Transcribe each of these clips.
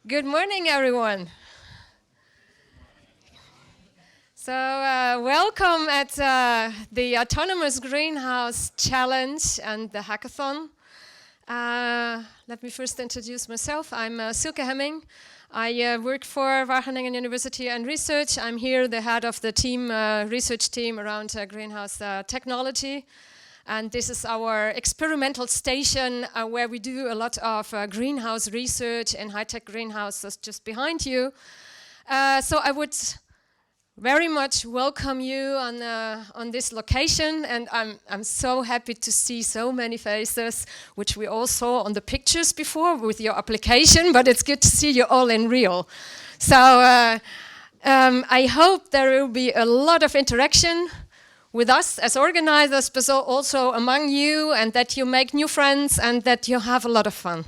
Good morning, everyone. So, welcome at the Autonomous Greenhouse Challenge and the Hackathon. Let me first introduce myself. I'm Silke Hemming. I work for Wageningen University and Research. I'm here the head of the team, research team around greenhouse technology. And this is our experimental station where we do a lot of greenhouse research and high-tech greenhouses just behind you. So I would very much welcome you on this location, and I'm so happy to see so many faces, which we all saw on the pictures before with your application, but it's good to see you all in real. So I hope there will be a lot of interaction with us as organizers, but also among you, and that you make new friends and that you have a lot of fun.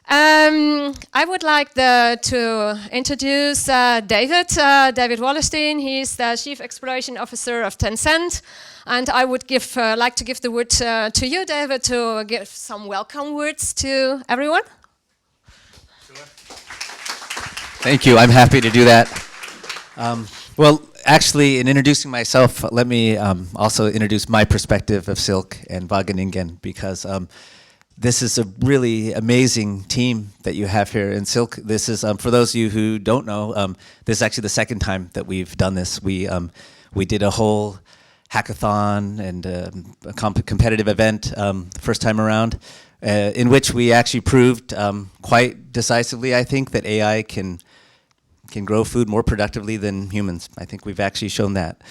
I would like to introduce David Wallerstein. He's the Chief Exploration Officer of Tencent. And I would like to give the word to you, David, to give some welcome words to everyone. Sure. Thank you. I'm happy to do that. Well, actually, in introducing myself, let me also introduce my perspective of Silk and Wageningen, because this is a really amazing team that you have here in Silk. This is, for those of you who don't know, this is actually the second time that we've done this. We did a whole hackathon and a competitive event the first time around, in which we actually proved quite decisively, I think, that AI can grow food more productively than humans. I think we've actually shown that.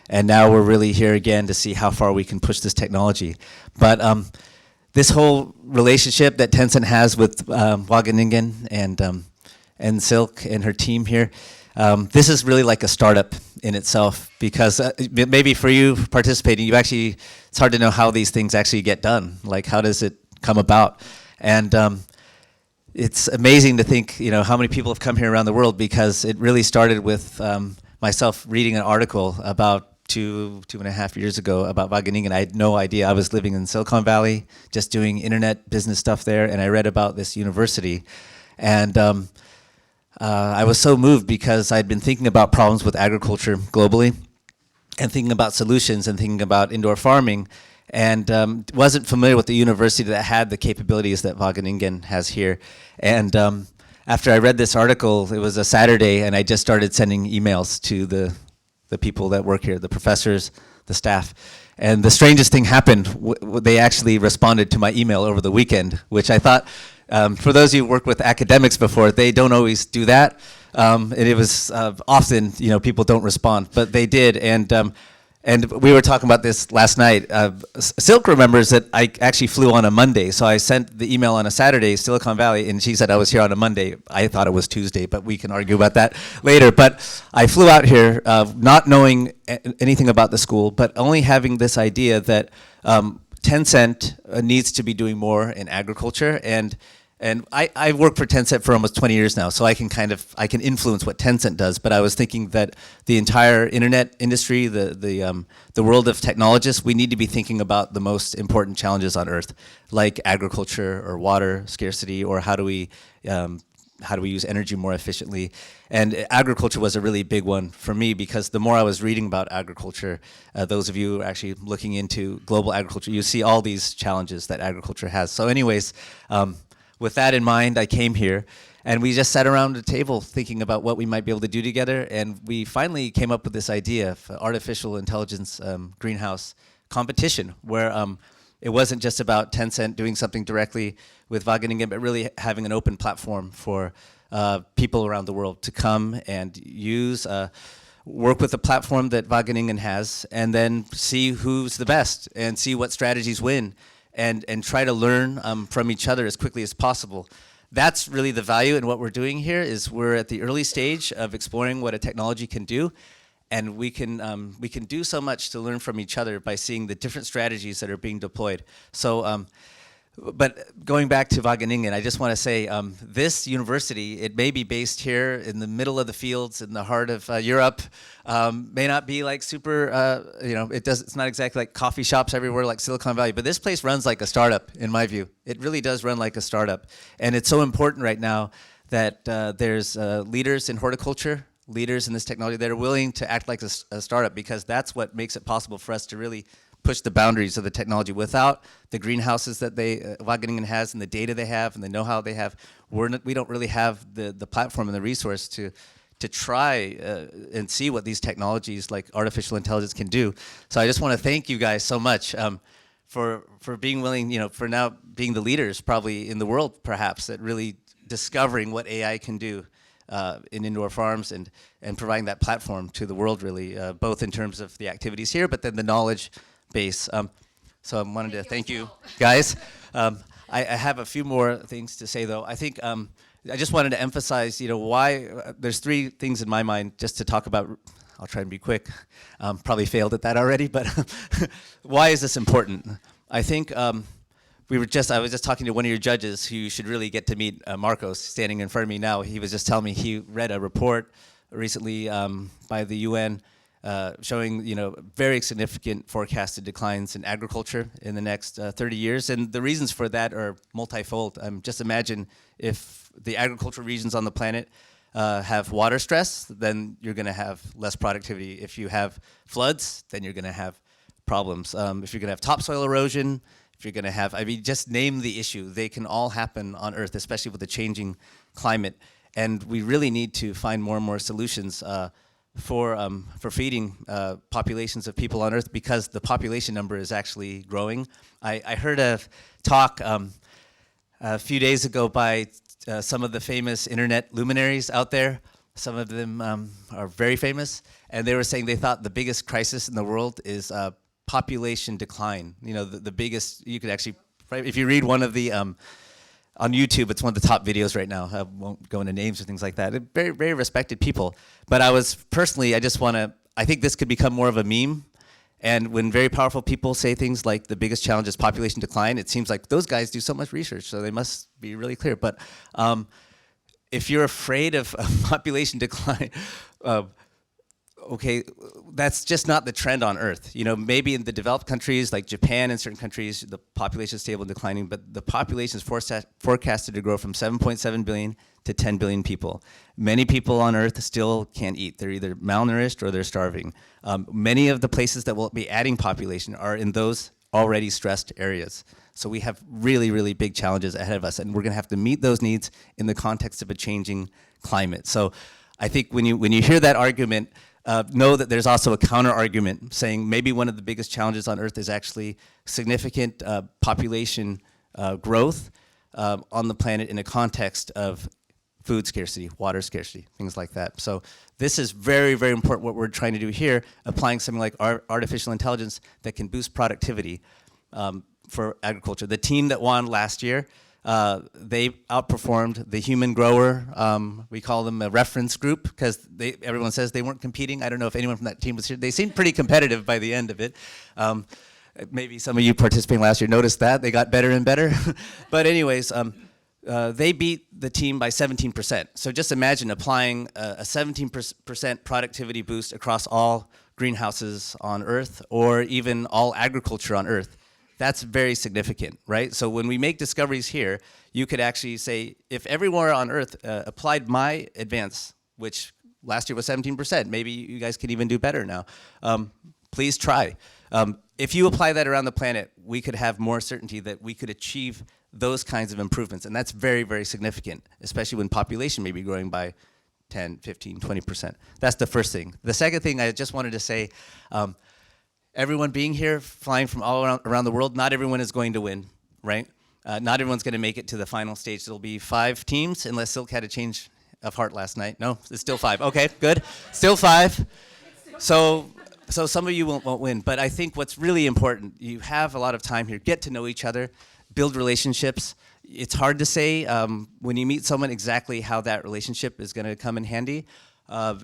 And now we're really here again to see how far we can push this technology. But this whole relationship that Tencent has with Wageningen and Silk and her team here, this is really like a startup in itself, because maybe for you participating, it's hard to know how these things actually get done. Like, how does it come about? And it's amazing to think, how many people have come here around the world, because it really started with myself reading an article about two and a half years ago about Wageningen. I had no idea. I was living in Silicon Valley, just doing internet business stuff there, and I read about this university. And I was so moved, because I'd been thinking about problems with agriculture globally, and thinking about solutions, and thinking about indoor farming, and wasn't familiar with the university that had the capabilities that Wageningen has here. And after I read this article, it was a Saturday, and I just started sending emails to the people that work here, the professors, the staff. And the strangest thing happened. They actually responded to my email over the weekend, which I thought, for those of you who worked with academics before, they don't always do that. And it was often, people don't respond, but they did. And we were talking about this last night. Silk remembers that I actually flew on a Monday, so I sent the email on a Saturday, Silicon Valley, and she said I was here on a Monday. I thought it was Tuesday, but we can argue about that later. But I flew out here not knowing anything about the school, but only having this idea that Tencent needs to be doing more in agriculture. And I've worked for Tencent for almost 20 years now, so I can influence what Tencent does. But I was thinking that the entire internet industry, the world of technologists, we need to be thinking about the most important challenges on Earth, like agriculture or water scarcity, or how do we use energy more efficiently. And agriculture was a really big one for me, because the more I was reading about agriculture, those of you who are actually looking into global agriculture, you see all these challenges that agriculture has. So anyways, with that in mind, I came here, and we just sat around a table thinking about what we might be able to do together, and we finally came up with this idea of artificial intelligence greenhouse competition, where it wasn't just about Tencent doing something directly with Wageningen, but really having an open platform for people around the world to come and work with the platform that Wageningen has, and then see who's the best, and see what strategies win, and try to learn from each other as quickly as possible. That's really the value in what we're doing here. Is we're at the early stage of exploring what a technology can do, and we can do so much to learn from each other by seeing the different strategies that are being deployed. So But going back to Wageningen, I just want to say this university, it may be based here in the middle of the fields in the heart of Europe, may not be like super, it's not exactly like coffee shops everywhere like Silicon Valley, but this place runs like a startup in my view. It really does run like a startup. And it's so important right now that there's leaders in horticulture, leaders in this technology that are willing to act like a startup, because that's what makes it possible for us to really push the boundaries of the technology. Without the greenhouses that Wageningen has and the data they have and the know-how they have, we don't really have the platform and the resource to try and see what these technologies like artificial intelligence can do. So I just want to thank you guys so much for being willing, for now being the leaders probably in the world perhaps at really discovering what AI can do in indoor farms and providing that platform to the world really, both in terms of the activities here, but then the knowledge base. So I wanted to thank you guys. I have a few more things to say though. I think I just wanted to emphasize, why there's three things in my mind just to talk about. I'll try and be quick. Probably failed at that already, but why is this important? I think I was just talking to one of your judges who you should really get to meet, Marcos, standing in front of me now. He was just telling me he read a report recently by the UN showing very significant forecasted declines in agriculture in the next 30 years, and the reasons for that are multifold. Just imagine if the agricultural regions on the planet have water stress, then you're going to have less productivity. If you have floods, then you're going to have problems. If you're going to have topsoil erosion, if you're going to have, just name the issue. They can all happen on Earth, especially with the changing climate, and we really need to find more and more solutions for feeding populations of people on Earth, because the population number is actually growing. I heard a talk a few days ago by some of the famous internet luminaries out there. Some of them are very famous, and they were saying they thought the biggest crisis in the world is population decline. The biggest, you could actually, if you read one of the on YouTube, it's one of the top videos right now. I won't go into names or things like that. Very, very respected people. But I think this could become more of a meme. And when very powerful people say things like the biggest challenge is population decline, it seems like those guys do so much research, so they must be really clear. But if you're afraid of population decline, okay, that's just not the trend on Earth. Maybe in the developed countries like Japan and certain countries, the population is stable and declining, but the population is forecasted to grow from 7.7 billion to 10 billion people. Many people on Earth still can't eat. They're either malnourished or they're starving. Many of the places that will be adding population are in those already stressed areas. So we have really, really big challenges ahead of us, and we're going to have to meet those needs in the context of a changing climate. So I think when you hear that argument, know that there's also a counter argument saying maybe one of the biggest challenges on Earth is actually significant population growth on the planet in a context of food scarcity, water scarcity, things like that. So this is very, very important what we're trying to do here, applying something like artificial intelligence that can boost productivity for agriculture. The team that won last year, they outperformed the human grower. We call them a reference group because everyone says they weren't competing. I don't know if anyone from that team was here. They seemed pretty competitive by the end of it. Maybe some of you participating last year noticed that. They got better and better. But anyways, they beat the team by 17%. So just imagine applying a 17% productivity boost across all greenhouses on Earth, or even all agriculture on Earth. That's very significant, right? So when we make discoveries here, you could actually say, if everywhere on Earth applied my advance, which last year was 17%, maybe you guys can even do better now. Please try. If you apply that around the planet, we could have more certainty that we could achieve those kinds of improvements. And that's very, very significant, especially when population may be growing by 10, 15, 20%. That's the first thing. The second thing I just wanted to say, everyone being here, flying from all around the world, not everyone is going to win, right? Not everyone's going to make it to the final stage. There'll be 5 teams, unless Silk had a change of heart last night. No, it's still 5. Okay, good. Still 5. So some of you won't win. But I think what's really important, you have a lot of time here. Get to know each other, build relationships. It's hard to say when you meet someone exactly how that relationship is going to come in handy.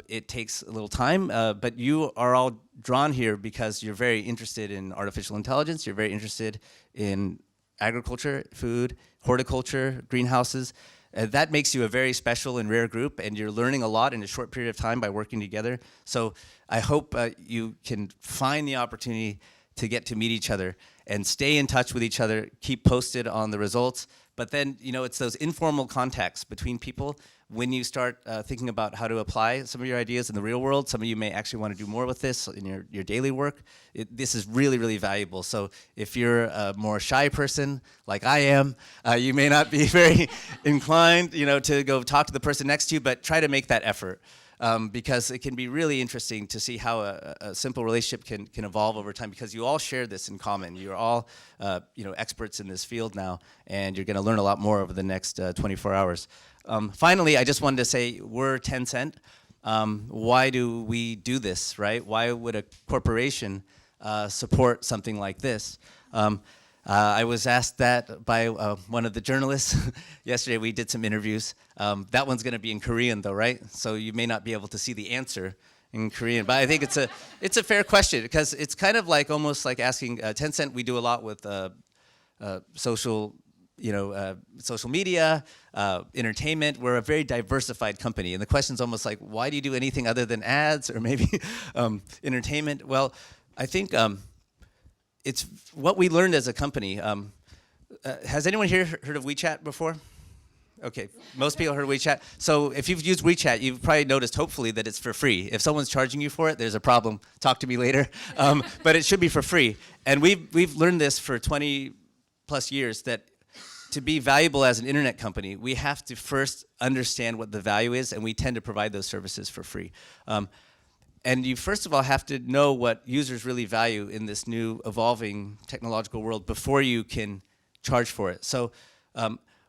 It takes a little time, but you are all drawn here because you're very interested in artificial intelligence. You're very interested in agriculture, food, horticulture, greenhouses. That makes you a very special and rare group, and you're learning a lot in a short period of time by working together. So I hope you can find the opportunity to get to meet each other and stay in touch with each other, keep posted on the results. But then, you know, it's those informal contacts between people. When you start thinking about how to apply some of your ideas in the real world, some of you may actually want to do more with this in your daily work. This is really, really valuable. So if you're a more shy person, like I am, you may not be very inclined, you know, to go talk to the person next to you, but try to make that effort. Because it can be really interesting to see how a simple relationship can evolve over time, because you all share this in common. You're all you know, experts in this field now, and you're going to learn a lot more over the next 24 hours. Finally, I just wanted to say we're Tencent. Why do we do this, right? Why would a corporation support something like this? I was asked that by one of the journalists. Yesterday we did some interviews. That one's going to be in Korean though, right? So you may not be able to see the answer in Korean. But I think it's a fair question, because it's kind of like almost like asking Tencent. We do a lot with social, you know, social media, entertainment. We're a very diversified company, and the question's almost like, why do you do anything other than ads or maybe entertainment? Well, I think it's what we learned as a company. Has anyone here heard of WeChat before? Okay, most people heard of WeChat. So if you've used WeChat, you've probably noticed, hopefully, that it's for free. If someone's charging you for it, there's a problem. Talk to me later. But it should be for free. And we've learned this for 20 plus years, that to be valuable as an internet company, we have to first understand what the value is, and we tend to provide those services for free. And you first of all have to know what users really value in this new evolving technological world before you can charge for it. So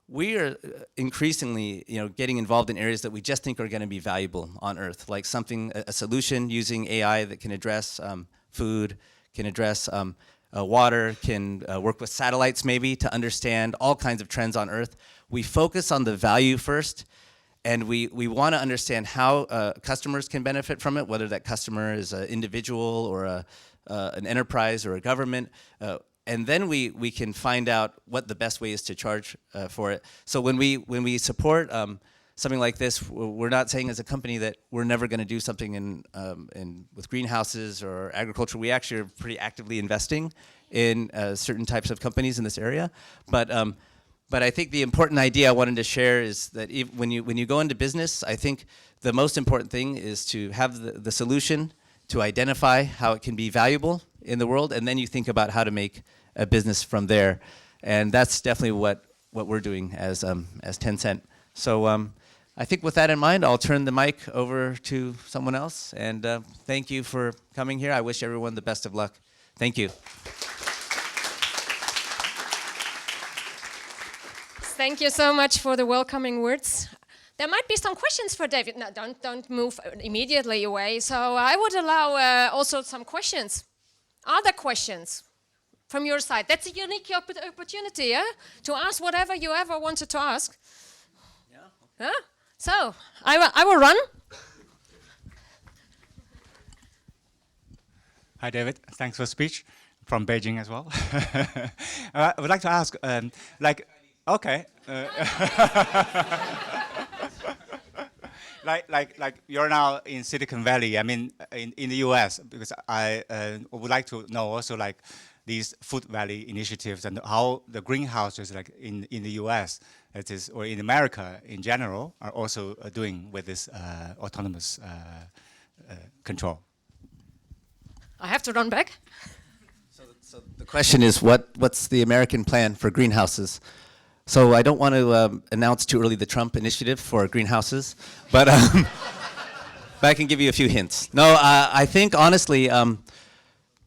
we are increasingly, you know, getting involved in areas that we just think are going to be valuable on Earth, like something, a solution using AI that can address food, can address water, can work with satellites maybe to understand all kinds of trends on Earth. We focus on the value first. And we want to understand how customers can benefit from it, whether that customer is an individual or an enterprise or a government. And then we can find out what the best way is to charge for it. So when we support something like this, we're not saying as a company that we're never going to do something with greenhouses or agriculture. We actually are pretty actively investing in certain types of companies in this area. But I think the important idea I wanted to share is that when you go into business, I think the most important thing is to have the solution, to identify how it can be valuable in the world, and then you think about how to make a business from there. And that's definitely what we're doing as Tencent. So I think with that in mind, I'll turn the mic over to someone else. And thank you for coming here. I wish everyone the best of luck. Thank you. Thank you so much for the welcoming words. There might be some questions for David. No, don't move immediately away. So I would allow also some questions. Other questions from your side. That's a unique opportunity, yeah? To ask whatever you ever wanted to ask. Yeah. Huh? So I will run. Hi, David. Thanks for the speech from Beijing as well. I would like to ask, okay. Like you're now in Silicon Valley. I mean, in the U.S. Because I would like to know also like these Food Valley initiatives and how the greenhouses like in the U.S. that is, or in America in general are also doing with this autonomous control. I have to run back. So the question is, what's the American plan for greenhouses? So I don't want to announce too early the Trump initiative for greenhouses, but but I can give you a few hints. No, I think honestly,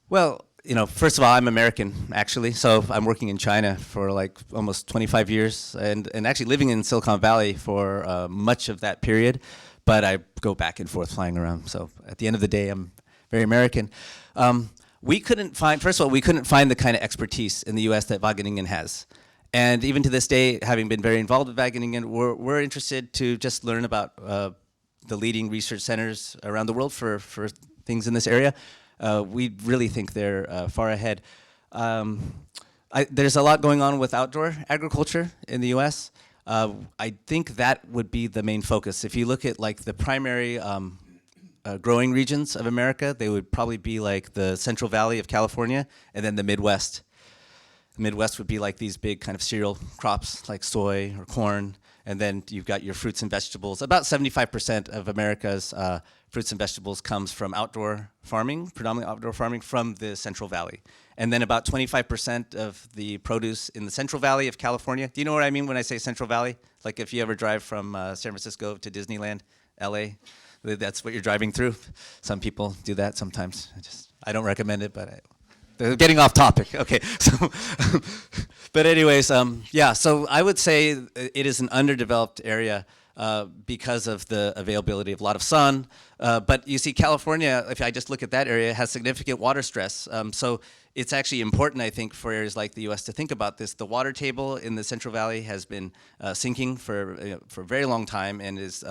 well, you know, first of all, I'm American actually, so I'm working in China for like almost 25 years, and actually living in Silicon Valley for much of that period. But I go back and forth flying around. So at the end of the day, I'm very American. We couldn't find, first of all, we couldn't find the kind of expertise in the U.S. that Wageningen has. And even to this day, having been very involved with Wageningen, we're interested to just learn about the leading research centers around the world for things in this area. We really think they're far ahead. There's a lot going on with outdoor agriculture in the U.S. I think that would be the main focus. If you look at like the primary growing regions of America, they would probably be like the Central Valley of California and then the Midwest. The Midwest would be like these big kind of cereal crops like soy or corn, and then you've got your fruits and vegetables. About 75% of America's fruits and vegetables comes from outdoor farming, predominantly outdoor farming from the Central Valley. And then about 25% of the produce in the Central Valley of California. Do you know what I mean when I say Central Valley? Like if you ever drive from San Francisco to Disneyland, LA, that's what you're driving through. Some people do that sometimes. I don't recommend it, but they're getting off topic. Okay, so, but anyways, yeah. So I would say it is an underdeveloped area because of the availability of a lot of sun. But you see, California, if I just look at that area, has significant water stress. So it's actually important, I think, for areas like the U.S. to think about this. The water table in the Central Valley has been sinking for a very long time, and is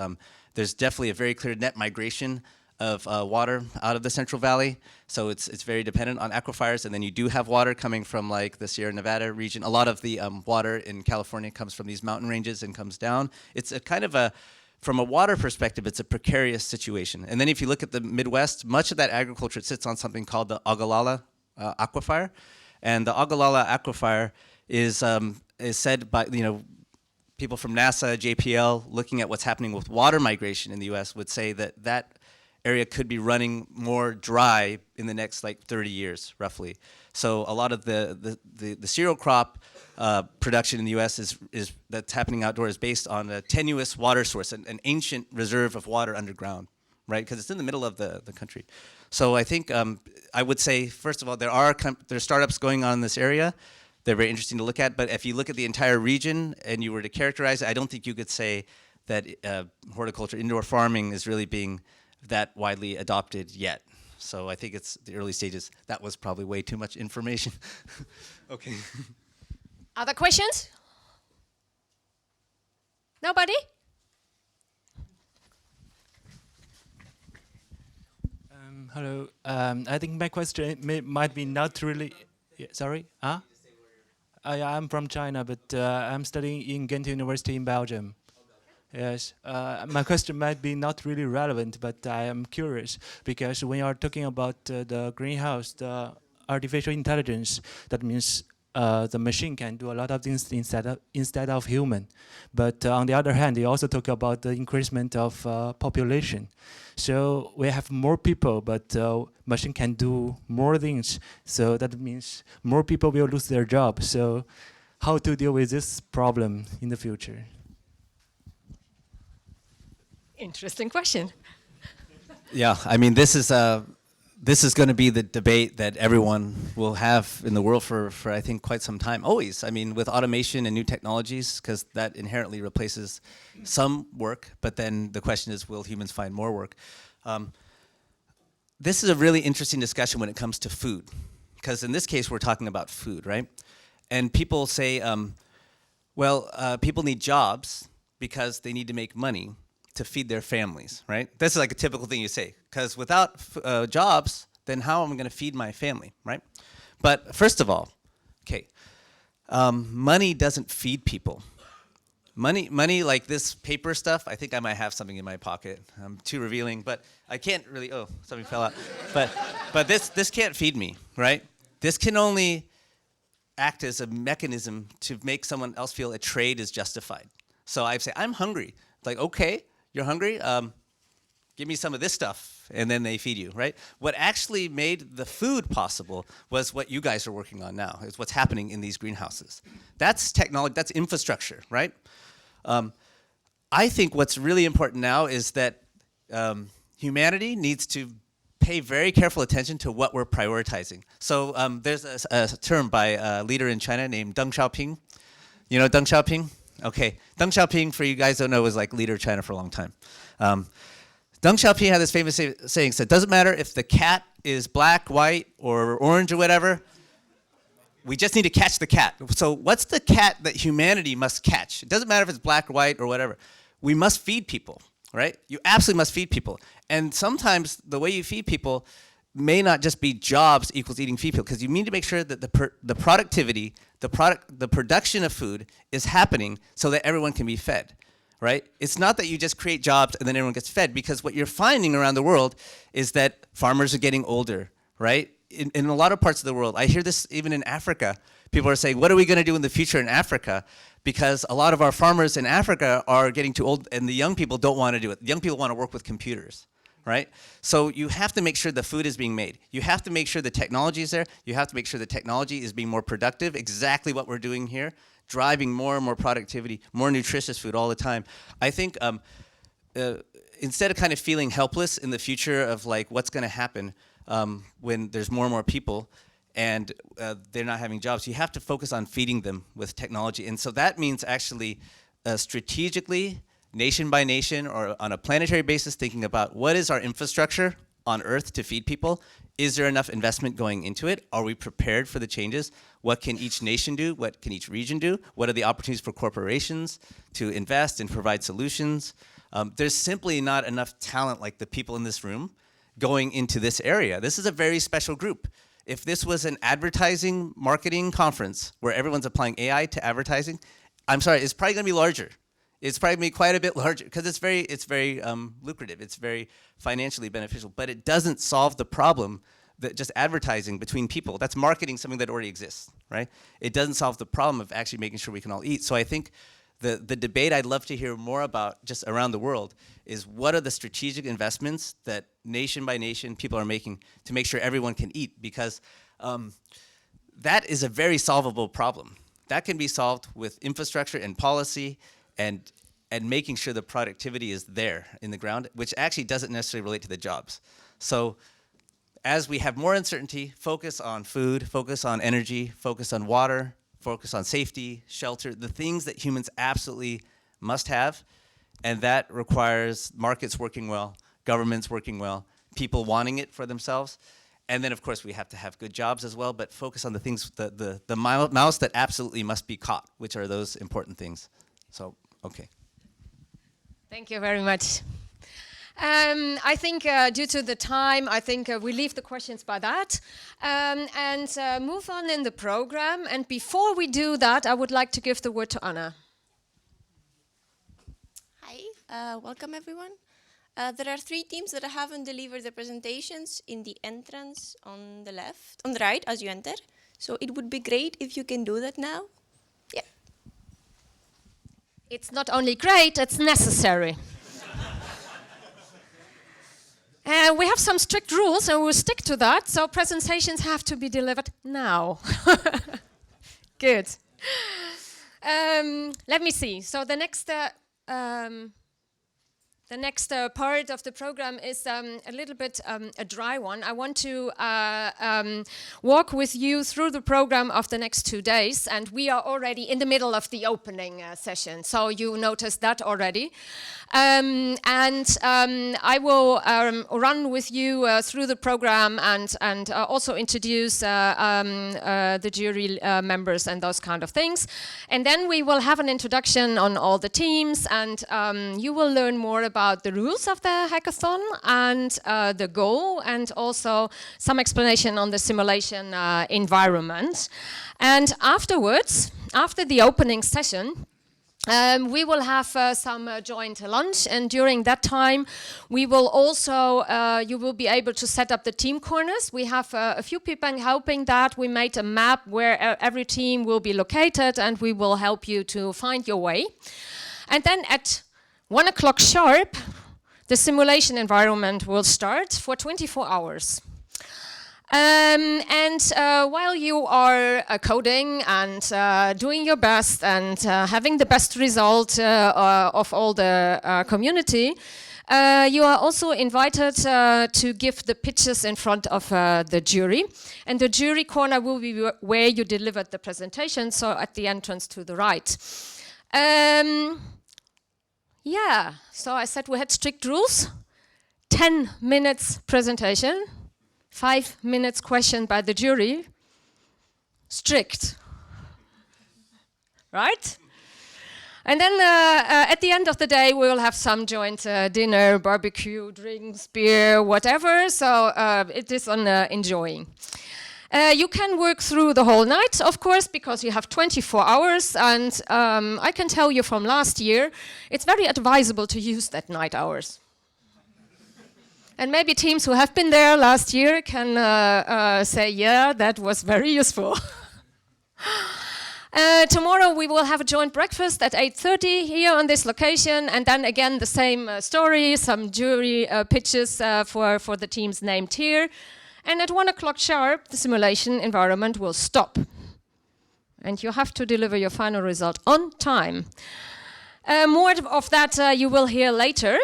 there's definitely a very clear net migration of water out of the Central Valley, so it's very dependent on aquifers. And then you do have water coming from like the Sierra Nevada region. A lot of the water in California comes from these mountain ranges and comes down. It's a kind of a, from a water perspective, it's a precarious situation. And then if you look at the Midwest, much of that agriculture sits on something called the Ogallala aquifer, and the Ogallala aquifer is said by people from NASA, JPL, looking at what's happening with water migration in the U.S. would say that that area could be running more dry in the next like 30 years, roughly. So a lot of the cereal crop production in the U.S. is that's happening outdoors is based on a tenuous water source, an ancient reserve of water underground, right? Because it's in the middle of the country. So I think I would say, first of all, there's startups going on in this area. They're very interesting to look at. But if you look at the entire region and you were to characterize it, I don't think you could say that horticulture, indoor farming, is really being that widely adopted yet. So I think it's the early stages. That was probably way too much information. Okay. Other questions? Nobody? Hello. I think my question might be not really. Yeah, sorry? Huh? I'm from China, but I'm studying in Ghent University in Belgium. Yes, my question might be not really relevant, but I am curious because when you are talking about the greenhouse, the artificial intelligence, that means the machine can do a lot of things instead of human. But on the other hand, you also talk about the increasement of population. So we have more people, but machine can do more things. So that means more people will lose their job. So how to deal with this problem in the future? Interesting question. Yeah, I mean, this is going to be the debate that everyone will have in the world for I think quite some time. Always, I mean, with automation and new technologies, because that inherently replaces some work. But then the question is, will humans find more work? This is a really interesting discussion when it comes to food, because in this case we're talking about food, right? And people say, people need jobs because they need to make money to feed their families, right? This is like a typical thing you say, because without jobs, then how am I going to feed my family, right? But first of all, okay, money doesn't feed people. Money like this paper stuff, I think I might have something in my pocket. I'm too revealing, but I can't really, oh, something fell out. But this can't feed me, right? This can only act as a mechanism to make someone else feel a trade is justified. So I say, I'm hungry. Like, okay, you're hungry? Give me some of this stuff, and then they feed you, right? What actually made the food possible was what you guys are working on now. It's what's happening in these greenhouses. That's technology, that's infrastructure, right? I think what's really important now is that humanity needs to pay very careful attention to what we're prioritizing. So there's a term by a leader in China named Deng Xiaoping. You know Deng Xiaoping? Okay, Deng Xiaoping, for you guys don't know, was like leader of China for a long time. Deng Xiaoping had this famous saying, said, doesn't matter if the cat is black, white, or orange or whatever, we just need to catch the cat. So what's the cat that humanity must catch? It doesn't matter if it's black, white, or whatever. We must feed people, right? You absolutely must feed people. And sometimes the way you feed people may not just be jobs equals eating feed people, because you need to make sure that the productivity, The production of food is happening so that everyone can be fed, right? It's not that you just create jobs and then everyone gets fed, because what you're finding around the world is that farmers are getting older, right? In a lot of parts of the world, I hear this even in Africa. People are saying, what are we going to do in the future in Africa? Because a lot of our farmers in Africa are getting too old, and the young people don't want to do it. The young people want to work with computers, right? So you have to make sure the food is being made. You have to make sure the technology is there. You have to make sure the technology is being more productive, exactly what we're doing here, driving more and more productivity, more nutritious food all the time. I think instead of kind of feeling helpless in the future of like what's going to happen when there's more and more people and they're not having jobs, you have to focus on feeding them with technology. And so that means actually strategically, nation by nation or on a planetary basis, thinking about what is our infrastructure on Earth to feed people? Is there enough investment going into it? Are we prepared for the changes? What can each nation do? What can each region do? What are the opportunities for corporations to invest and provide solutions? There's simply not enough talent like the people in this room going into this area. This is a very special group. If this was an advertising marketing conference where everyone's applying AI to advertising, I'm sorry, it's probably gonna be larger. It's probably gonna be quite a bit larger because it's very lucrative. It's very financially beneficial, but it doesn't solve the problem that just advertising between people. That's marketing something that already exists, right? It doesn't solve the problem of actually making sure we can all eat. So I think the debate I'd love to hear more about just around the world is what are the strategic investments that nation by nation people are making to make sure everyone can eat, because that is a very solvable problem. That can be solved with infrastructure and policy and making sure the productivity is there in the ground, which actually doesn't necessarily relate to the jobs. So as we have more uncertainty, focus on food, focus on energy, focus on water, focus on safety, shelter, the things that humans absolutely must have, and that requires markets working well, governments working well, people wanting it for themselves, and then of course we have to have good jobs as well, but focus on the things, the mouse that absolutely must be caught, which are those important things. So, okay. Thank you very much. I think due to the time, I think we leave the questions by that and move on in the program. And before we do that, I would like to give the word to Anna. Hi, welcome everyone. There are 3 teams that haven't delivered their presentations in the entrance on the left, on the right as you enter. So it would be great if you can do that now. Yeah. It's not only great, it's necessary. We have some strict rules and we'll stick to that, so presentations have to be delivered now. Good. Let me see. So the next part of the program is a little bit a dry one. I want to walk with you through the program of the next 2 days, and we are already in the middle of the opening session, so you noticed that already. I will run with you through the program and also introduce the jury members and those kind of things. And then we will have an introduction on all the teams, and you will learn more about the rules of the hackathon and the goal, and also some explanation on the simulation environment. And afterwards, after the opening session, we will have some joint lunch, and during that time we will also, you will be able to set up the team corners. We have a few people helping that. We made a map where every team will be located, and we will help you to find your way. And then at 1 o'clock sharp, the simulation environment will start for 24 hours. While you are coding and doing your best and having the best result of all the community, you are also invited to give the pitches in front of the jury. And the jury corner will be where you delivered the presentation, so at the entrance to the right. Yeah, so I said we had strict rules. 10 minutes presentation. 5 minutes question by the jury. Strict. Right? And then at the end of the day, we will have some joint dinner, barbecue, drinks, beer, whatever. So it is on enjoying. You can work through the whole night, of course, because you have 24 hours. And I can tell you from last year, it's very advisable to use that night hours. And maybe teams who have been there last year can say, yeah, that was very useful. Tomorrow we will have a joint breakfast at 8:30 here on this location, and then again the same story, some jury pitches for the teams named here. And at 1 o'clock sharp, the simulation environment will stop. And you have to deliver your final result on time. More of that you will hear later.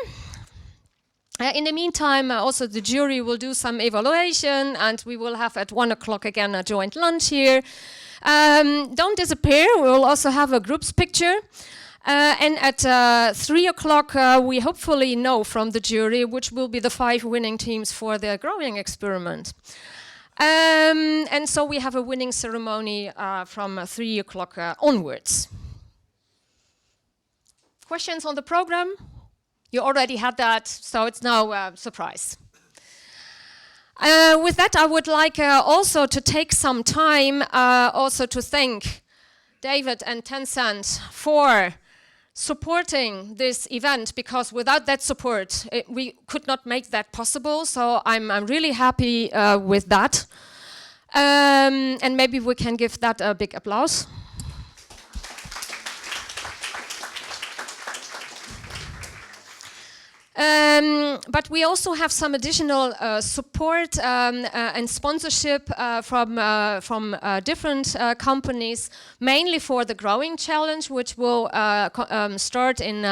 In the meantime, also the jury will do some evaluation, and we will have at 1 o'clock again a joint lunch here. Don't disappear, we will also have a groups picture. And at 3 o'clock, we hopefully know from the jury which will be the 5 winning teams for the growing experiment. And so we have a winning ceremony from 3 o'clock onwards. Questions on the program? You already had that, so it's now a surprise. With that, I would like also to take some time also to thank David and Tencent for supporting this event, because without that support, we could not make that possible. So I'm really happy with that. And maybe we can give that a big applause. But we also have some additional support and sponsorship from different companies, mainly for the Growing Challenge, which will start in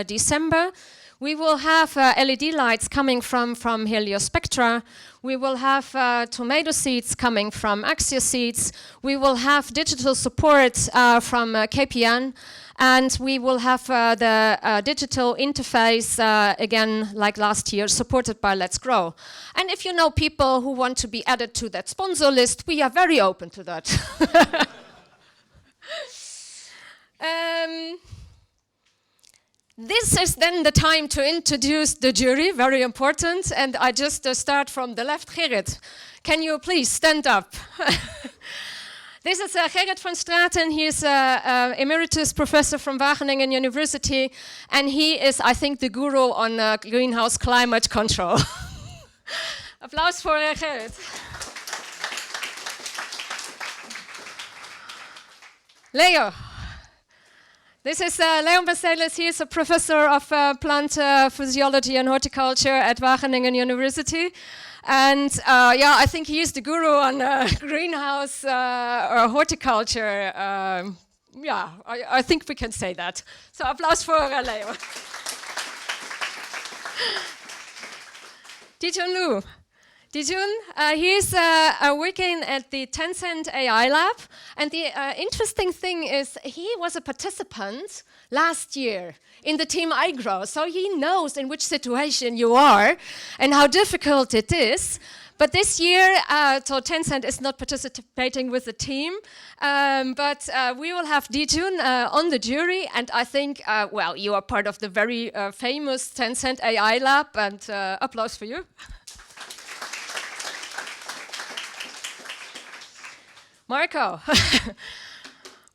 December. We will have LED lights coming from Heliospectra. We will have tomato seeds coming from Axia Seeds. We will have digital support from KPN. And we will have the digital interface, again, like last year, supported by Let's Grow. And if you know people who want to be added to that sponsor list, we are very open to that. This is then the time to introduce the jury, very important. And I just start from the left. Gerrit, can you please stand up? This is Gerrit van Straten. He is an emeritus professor from Wageningen University, and he is, I think, the guru on greenhouse climate control. Applaus for Gerrit. Leo. This is Leon Baselis. He is a professor of plant physiology and horticulture at Wageningen University. And yeah, I think he is the guru on greenhouse or horticulture. Yeah, I think we can say that. So applause for Leo. Dijun Lu. Dijun, he's working at the Tencent AI Lab. And the interesting thing is he was a participant last year in the team iGrow. So he knows in which situation you are and how difficult it is. But this year, so Tencent is not participating with the team, but we will have Dijun on the jury, and I think, well, you are part of the very famous Tencent AI Lab, and applause for you. Marco.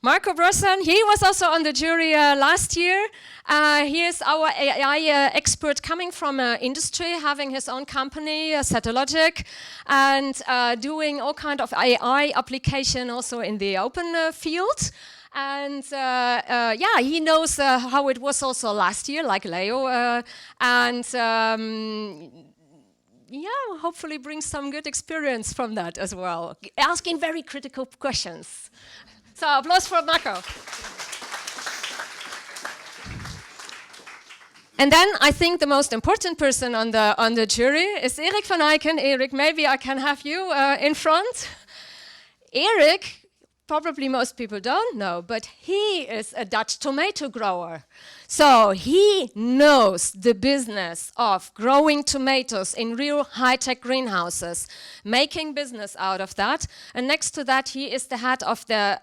Marco Brossan, he was also on the jury last year. He is our AI expert coming from industry, having his own company, Satellogic, and doing all kind of AI application also in the open field. And yeah, he knows how it was also last year, like Leo, and yeah, hopefully bring some good experience from that as well, asking very critical questions. So applause for Marco. And then I think the most important person on the jury is Erik van Eycken. Erik, maybe I can have you in front. Erik, probably most people don't know, but he is a Dutch tomato grower. So he knows the business of growing tomatoes in real high-tech greenhouses, making business out of that. And next to that, he is the head of the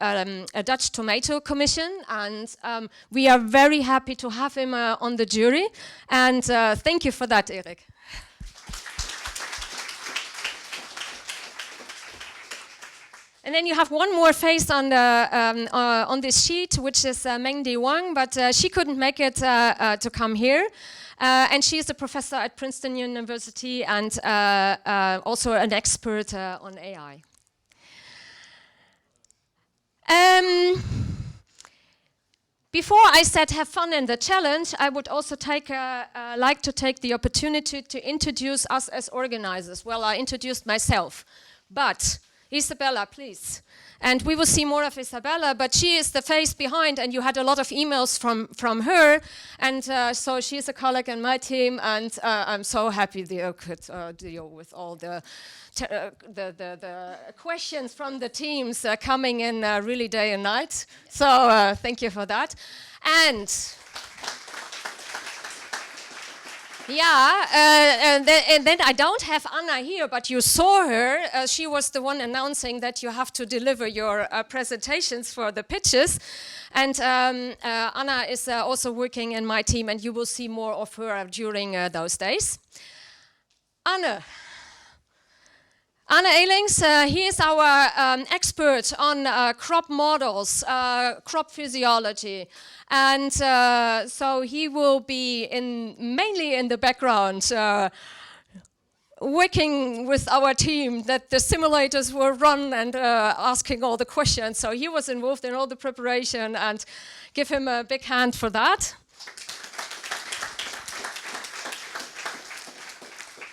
Dutch Tomato Commission. And we are very happy to have him on the jury. And thank you for that, Erik. And then you have one more face on on this sheet, which is Mengdi Wang, but she couldn't make it to come here. And she is a professor at Princeton University and also an expert on AI. Before I said have fun in the challenge, I would also like to take the opportunity to introduce us as organizers. Well, I introduced myself, but Isabella, please. And we will see more of Isabella, but she is the face behind, and you had a lot of emails from her, and so she's a colleague in my team, and I'm so happy that you could deal with all the questions from the teams coming in really day and night. So thank you for that. And yeah, and then I don't have Anna here, but you saw her. She was the one announcing that you have to deliver your presentations for the pitches. And Anna is also working in my team, and you will see more of her during those days. Anne Ehlings, he is our expert on crop models, crop physiology. And so he will be mainly in the background, working with our team that the simulators were run and asking all the questions. So he was involved in all the preparation, and give him a big hand for that.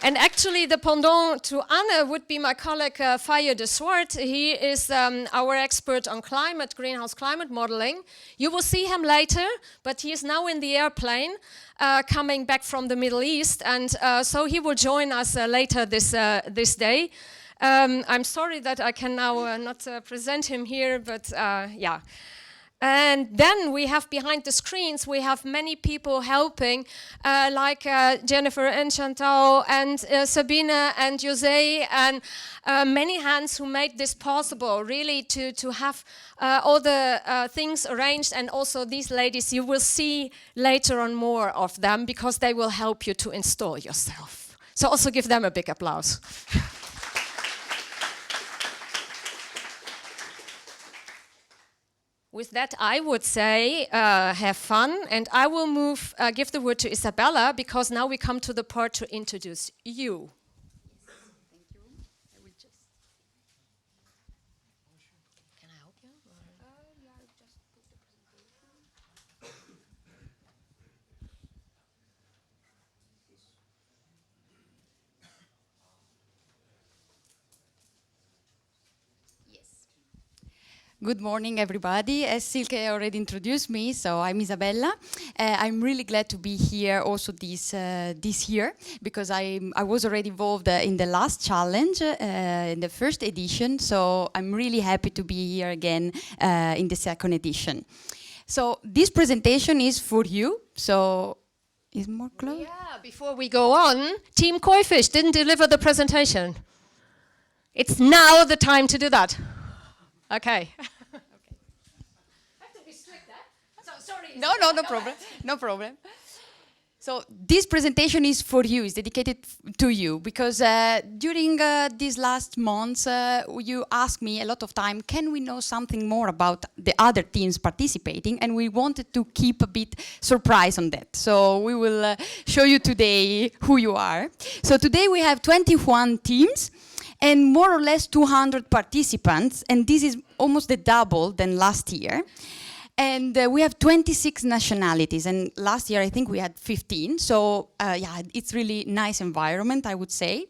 And actually, the pendant to Anne would be my colleague Faye de Swart. He is our expert on greenhouse climate modeling. You will see him later, but he is now in the airplane coming back from the Middle East, and so he will join us later this day. I'm sorry that I can now not present him here, but yeah. And then we have behind the screens, we have many people helping, like Jennifer and Chantal and Sabine and Jose, and many hands who made this possible, really to have all the things arranged. And also these ladies, you will see later on more of them, because they will help you to install yourself. So also give them a big applause. With that, I would say have fun, and I will give the word to Isabella, because now we come to the part to introduce you. Yes, thank you. I will just. Can I help you? Yeah, just put the presentation. Yes. Good morning, everybody. As Silke already introduced me, so I'm Isabella. I'm really glad to be here also this year, because I was already involved in the last challenge, in the first edition, so I'm really happy to be here again in the second edition. So this presentation is for you, so is more close? Yeah, before we go on, Team Kooifish didn't deliver the presentation. It's now the time to do that. Okay. Have to be strict, eh? So sorry. No problem. No problem. So this presentation is for you, it's dedicated to you, because during these last months, you asked me a lot of time, can we know something more about the other teams participating? And we wanted to keep a bit surprise on that. So we will show you today who you are. So today we have 21 teams and more or less 200 participants, and this is almost the double than last year. And we have 26 nationalities, and last year I think we had 15. So yeah, it's really nice environment, I would say.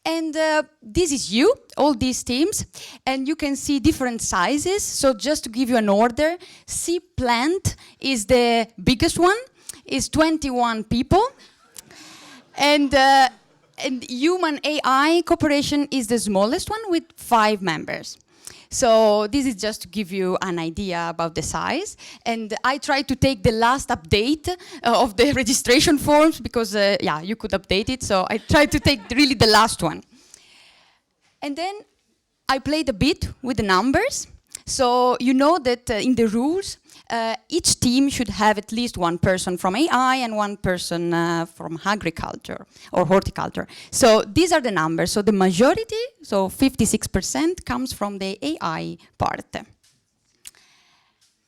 And this is you, all these teams, and you can see different sizes. So just to give you an order, sea plant is the biggest one, is 21 people. And human AI cooperation is the smallest one with 5 members. So this is just to give you an idea about the size. And I tried to take the last update of the registration forms, because yeah, you could update it. So I tried to take really the last one. And then I played a bit with the numbers. So you know that in the rules, each team should have at least one person from AI and one person from agriculture or horticulture. So these are the numbers. So the majority, so 56%, comes from the AI part.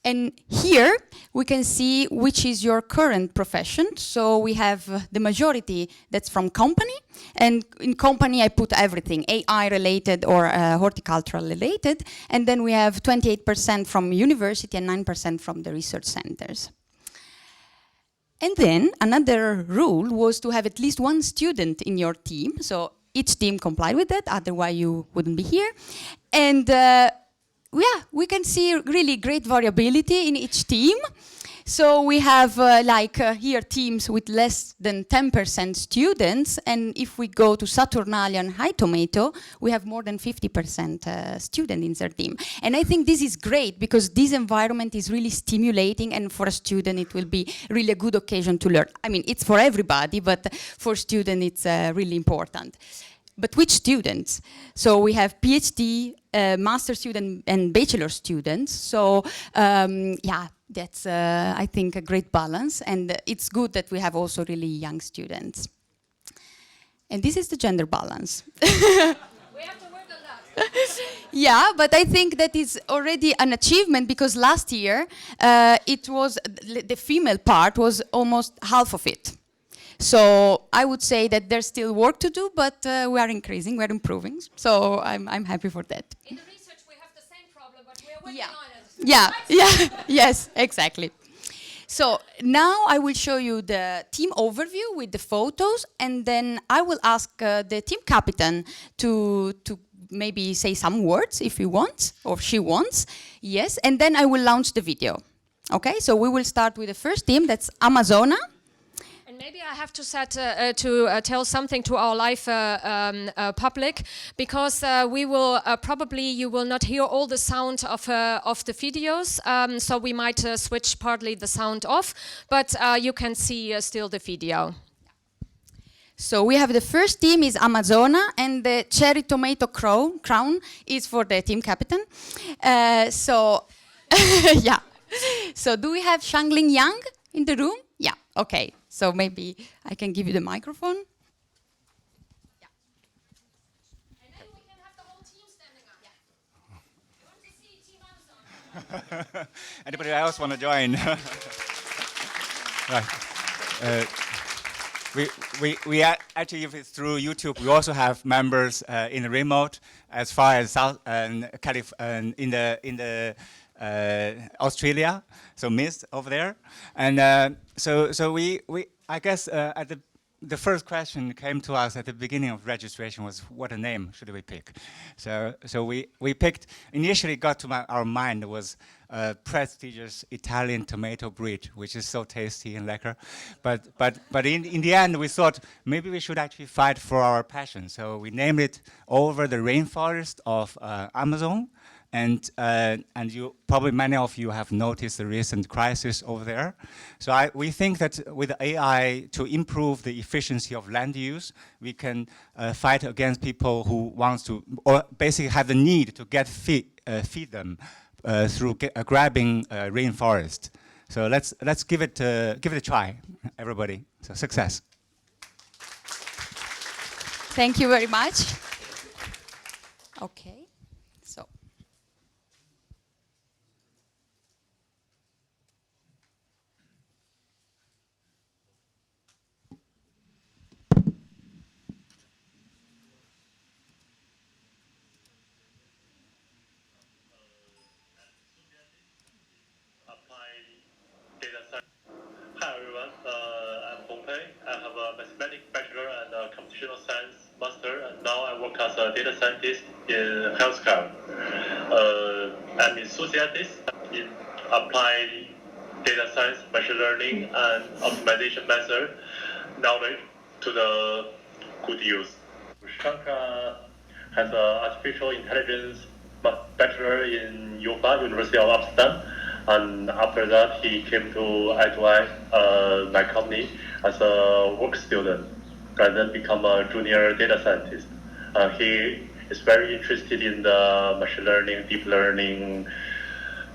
And here we can see which is your current profession. So we have the majority that's from company. And in company, I put everything, AI related or horticultural related. And then we have 28% from university and 9% from the research centers. And then another rule was to have at least one student in your team. So each team complied with that, otherwise you wouldn't be here. And yeah, we can see really great variability in each team. So we have here teams with less than 10% students, and if we go to Saturnalia and High Tomato, we have more than 50% student in their team. And I think this is great because this environment is really stimulating, and for a student it will be really a good occasion to learn. I mean, it's for everybody, but for student it's really important. But which students? So we have PhD, master student and bachelor students. So yeah, that's I think a great balance, and it's good that we have also really young students. And this is the gender balance. We have to work on that. Yeah, but I think that is already an achievement because last year it was the female part was almost half of it. So I would say that there's still work to do, but we are increasing, we're improving. So I'm happy for that. In the research, we have the same problem, but we are working on it. Yeah, yeah, yes, exactly. So now I will show you the team overview with the photos, and then I will ask the team captain to maybe say some words if he wants or she wants. Yes, and then I will launch the video. Okay, so we will start with the first team, that's Amazona. And maybe I have to tell something to our live public, because we will probably you will not hear all the sound of the videos, so we might switch partly the sound off, but you can see still the video. So we have the first team is Amazona, and the cherry tomato crown is for the team captain. So yeah. So do we have Shangling Yang in the room? Yeah. Okay. So maybe I can give you the microphone. Yeah. And then we can have the whole team standing up. Yeah. You want to see Team Amazon? Anybody else want to join? Right. We actually, if it's through YouTube, we also have members in the remote as far as South and in the Australia, so Miss over there, and so we I guess at the first question came to us at the beginning of registration was what a name should we pick, so we picked initially got to our mind was a prestigious Italian tomato breed, which is so tasty and lekker, but in the end we thought maybe we should actually fight for our passion, so we named it Over the Rainforest of Amazon. And you probably many of you have noticed the recent crisis over there. So we think that with AI to improve the efficiency of land use, we can fight against people who wants to, or basically have the need to feed them through grabbing rainforest. So let's give it a try, everybody. So success. Thank you very much. Okay. Hi everyone, I'm Pompey. I have a mathematics bachelor and a computational science master, and now I work as a data scientist in healthcare. I'm enthusiastic in applied data science, machine learning, and optimization method knowledge to the good use. Shankar has an artificial intelligence bachelor in UvA, University of Amsterdam. And after that, he came to I2I, my company, as a work student, and then become a junior data scientist. He is very interested in the machine learning, deep learning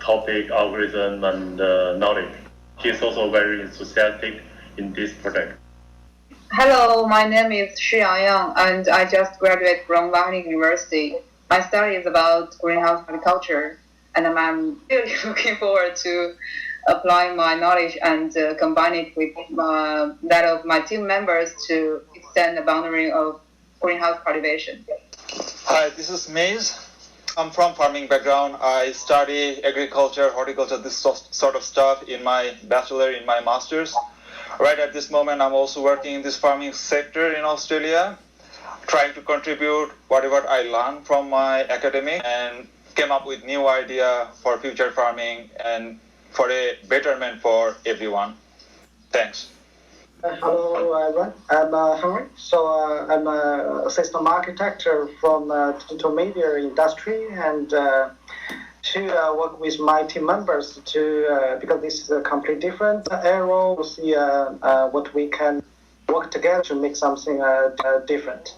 topic, algorithm, and knowledge. He's also very enthusiastic in this project. Hello, my name is Shi Yang, and I just graduated from Wageningen University. My study is about greenhouse agriculture, and I'm really looking forward to applying my knowledge and combine it with that of my team members to extend the boundary of greenhouse cultivation. Hi, this is Maze. I'm from farming background. I study agriculture, horticulture, this sort of stuff in my bachelor, in my master's. Right at this moment, I'm also working in this farming sector in Australia, trying to contribute whatever I learned from my academic and came up with new idea for future farming and for a betterment for everyone. Thanks. Hello, everyone. I'm Henry. I'm a system architect from digital media industry, and to work with my team members to because this is a completely different area. We'll see what we can work together to make something different.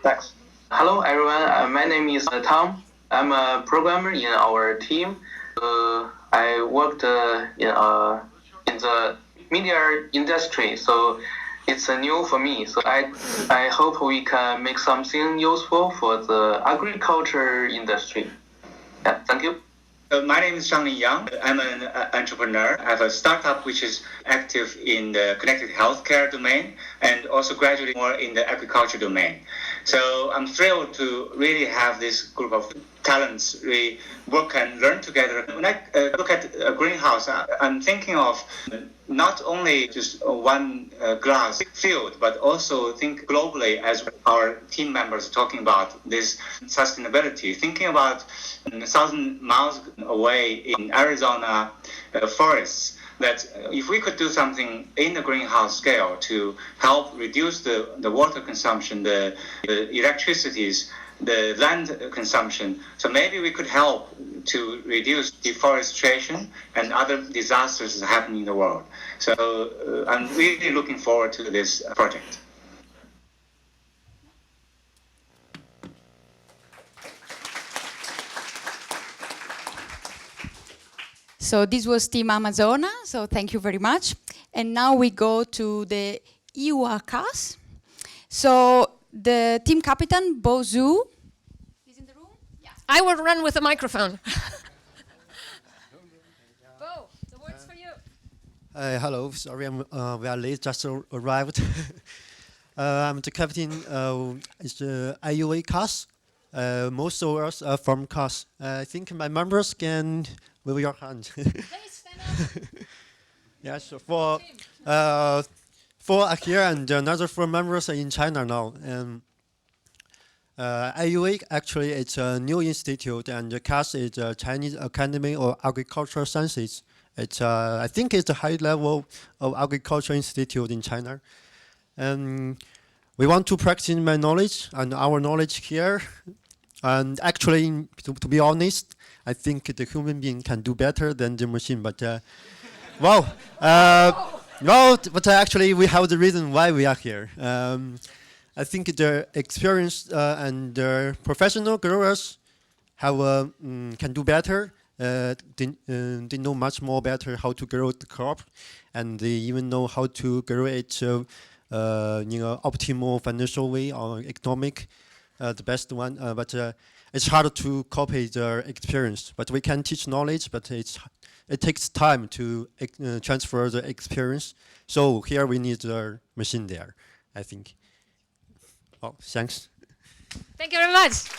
Thanks. Hello, everyone. My name is Tom. I'm a programmer in our team. I worked in the media industry, so it's new for me. So I hope we can make something useful for the agriculture industry. Yeah, thank you. My name is Shangli Yang. I'm an entrepreneur. I have a startup which is active in the connected healthcare domain and also gradually more in the agriculture domain. So I'm thrilled to really have this group of talents really work and learn together. When I look at a greenhouse, I'm thinking of not only just one glass field, but also think globally as our team members are talking about this sustainability, thinking about 1,000 miles away in Arizona forests, that if we could do something in the greenhouse scale to help reduce the water consumption, the electricities, the land consumption, so maybe we could help to reduce deforestation and other disasters happening in the world. So I'm really looking forward to this project. So this was Team Amazona, so thank you very much. And now we go to the WUR class. So the team captain, Bo Zhu, is in the room? Yeah. I will run with the microphone. Bo, the word's for you. Hello, sorry we are late, just arrived. I'm the captain is the IUA class. Most of us are from class. I think my members can wave your hand. Please stand up. Yes, so four are here and another 4 members are in China now. And IUA actually it's a new institute, and the CAS is a Chinese Academy of Agricultural Sciences. It's I think it's a high level of agriculture institute in China. And we want to practice my knowledge and our knowledge here. And actually, to be honest, I think the human being can do better than the machine. But well, no, but actually we have the reason why we are here. I think the experienced and the professional growers have can do better. They know much more better how to grow the crop, and they even know how to grow it, optimal financial way or economic, the best one. But it's hard to copy their experience. But we can teach knowledge, but it takes time to transfer the experience. So here we need the machine there, I think. Oh, thanks. Thank you very much.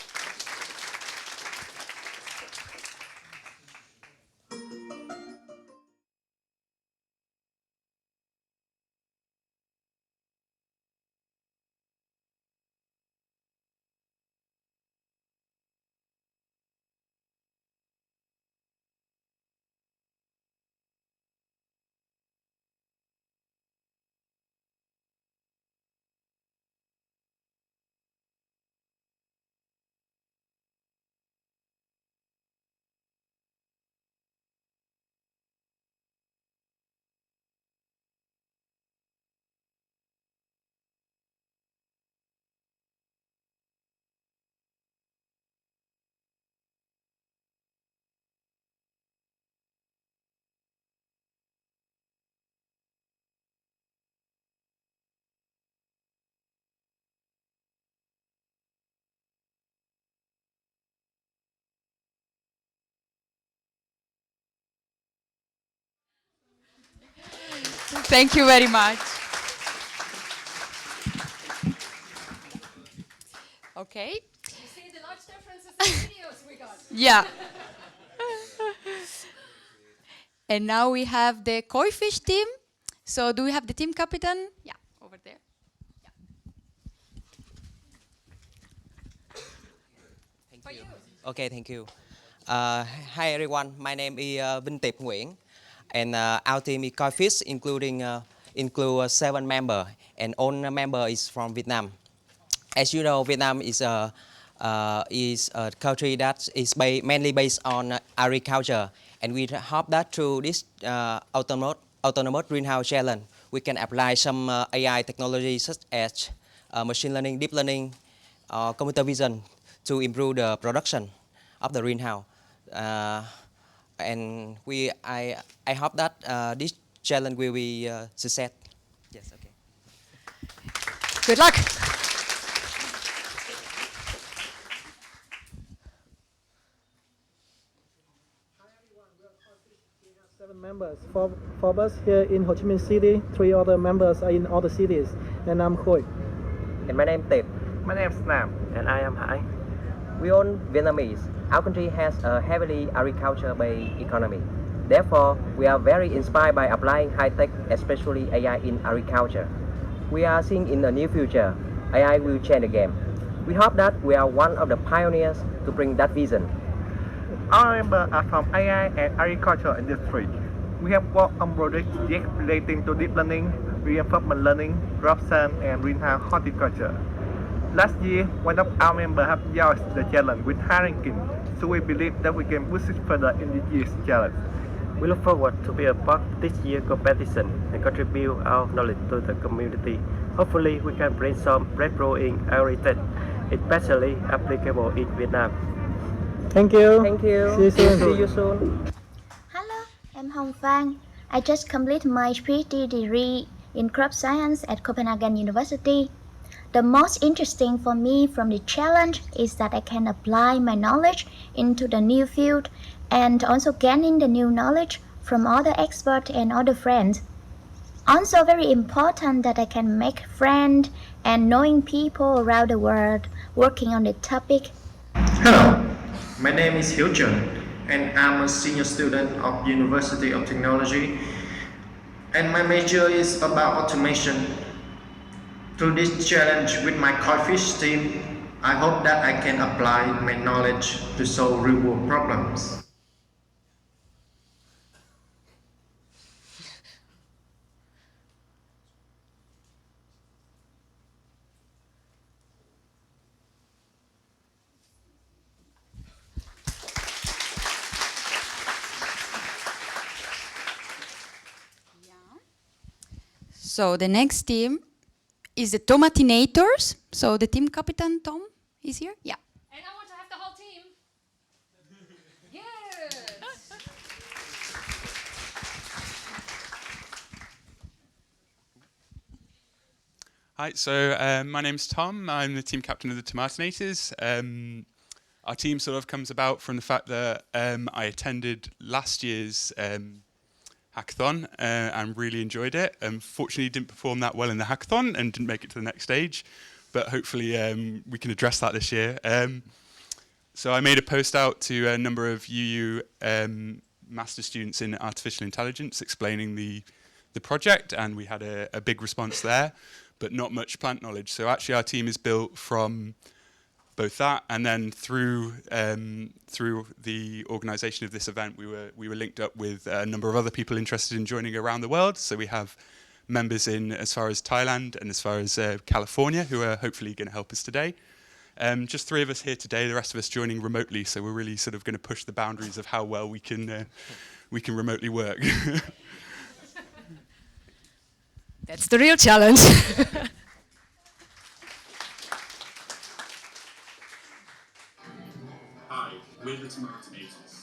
Thank you very much. Okay. You see the large differences in videos we got. Yeah. And now we have the koi fish team. So do we have the team captain? Yeah, over there. Thank you. Okay, thank you. Hi everyone, my name is Vinh Tiệp Nguyễn, and our team is Koi Fish, include 7 members, and all member is from Vietnam. As you know, Vietnam is a country that is mainly based on agriculture, and we hope that through this autonomous greenhouse challenge, we can apply some AI technology such as machine learning, deep learning, computer vision to improve the production of the greenhouse. And I hope that this challenge will be success. Yes, okay. Good luck. Seven members, four of us here in Ho Chi Minh City, 3 other members are in other cities, and I'm Khoi. And my name is Tip. My name is Nam. And I am Hai. We all Vietnamese. Our country has a heavily agriculture-based economy. Therefore, we are very inspired by applying high-tech, especially AI in agriculture. We are seeing in the near future, AI will change the game. We hope that we are one of the pioneers to bring that vision. Our members are from AI and agriculture industry. We have worked on projects relating to deep learning, reinforcement learning, crop science, and greenhouse horticulture. Last year, one of our members have joined the challenge with high ranking, so we believe that we can push it further in this year's challenge. We look forward to be a part of this year's competition and contribute our knowledge to the community. Hopefully, we can bring some breakthrough in agri-tech, especially applicable in Vietnam. Thank you. Thank you. See you soon. See you soon. Hello, I'm Hong Fang. I just completed my PhD degree in crop science at Copenhagen University. The most interesting for me from the challenge is that I can apply my knowledge into the new field and also gaining the new knowledge from other experts and other friends. Also very important that I can make friends and knowing people around the world working on the topic. Hello, my name is Hiếu Trần and I'm a senior student of University of Technology, and my major is about automation. Through this challenge with my koi fish team, I hope that I can apply my knowledge to solve real world problems. So the next team is the Tomatinators. So the team captain, Tom, is here? Yeah. And I want to have the whole team. Yes. Hi, so my name's Tom. I'm the team captain of the Tomatinators. Our team sort of comes about from the fact that I attended last year's hackathon and really enjoyed it. Fortunately, didn't perform that well in the hackathon and didn't make it to the next stage, but hopefully we can address that this year. So I made a post out to a number of UU master students in artificial intelligence explaining the project, and we had a big response there, but not much plant knowledge. So actually our team is built from both that, and then through the organisation of this event, we were linked up with a number of other people interested in joining around the world. So we have members in as far as Thailand and as far as California who are hopefully going to help us today. Just 3 of us here today, the rest of us joining remotely. So we're really sort of going to push the boundaries of how well we can remotely work. That's the real challenge. Hi, we're the Tomatinators.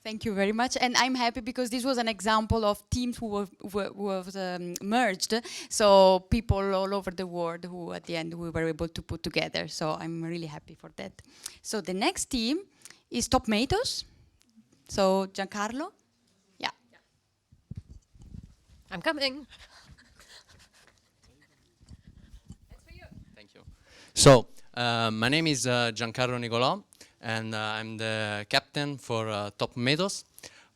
Thank you very much, and I'm happy because this was an example of teams who was merged. So people all over the world who, at the end, we were able to put together. So I'm really happy for that. So the next team is Tomatoes. So Giancarlo, yeah. I'm coming. Thank you. So, my name is Giancarlo Nicolò, and I'm the captain for Top Meadows.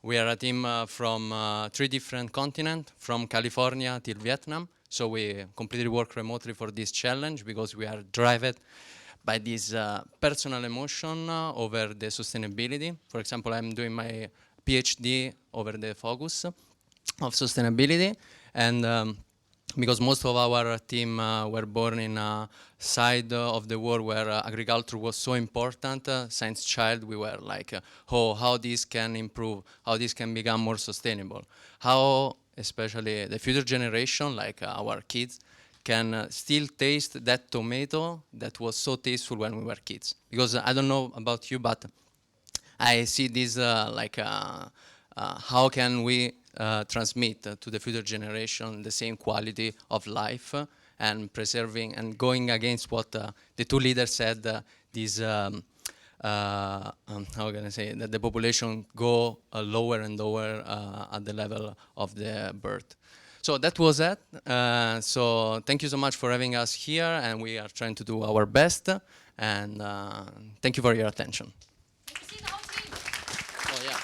We are a team from 3 different continents, from California till Vietnam. So we completely work remotely for this challenge because we are driven by this personal emotion over the sustainability. For example, I'm doing my PhD over the focus of sustainability, and because most of our team were born in a side of the world where agriculture was so important. Since child, we were like, oh, how this can improve, how this can become more sustainable, how especially the future generation, like our kids, can still taste that tomato that was so tasteful when we were kids. Because I don't know about you, but I see this how can we transmit to the future generation the same quality of life and preserving and going against what the 2 leaders said, this how can I say, that the population go lower and lower at the level of the birth. So that was it. So thank you so much for having us here, and we are trying to do our best, and thank you for your attention. Oh, yeah.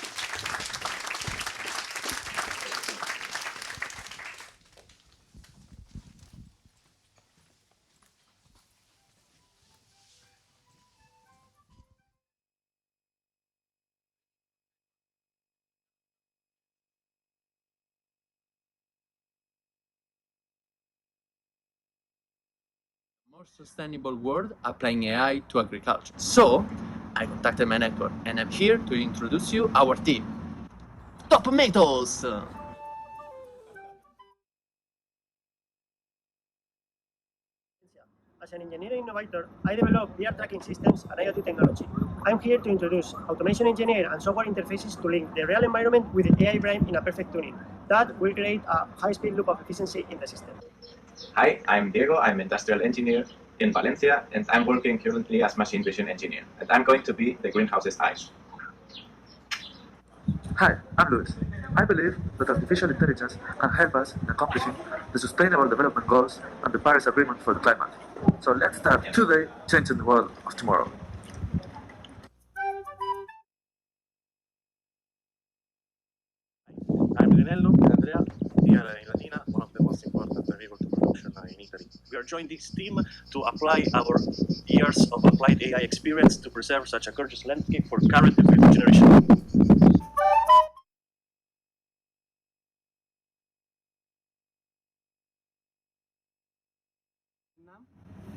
More sustainable world applying AI to agriculture. So, I contacted my network and I'm here to introduce you our team. Top Tomatoes! As an engineering innovator, I develop VR tracking systems and IoT technology. I'm here to introduce automation engineer and software interfaces to link the real environment with the AI brain in a perfect tuning. That will create a high-speed loop of efficiency in the system. Hi, I'm Diego. I'm industrial engineer in Valencia, and I'm working currently as machine vision engineer. And I'm going to be the greenhouse's eyes. Hi, I'm Luis. I believe that artificial intelligence can help us in accomplishing the Sustainable Development Goals and the Paris Agreement for the climate. So let's start today changing the world of tomorrow. I'm Rinello and Andrea. We are in Latina, one of the most important agriculture production in Italy. We are joining this team to apply our years of applied AI experience to preserve such a gorgeous landscape for current and future generations.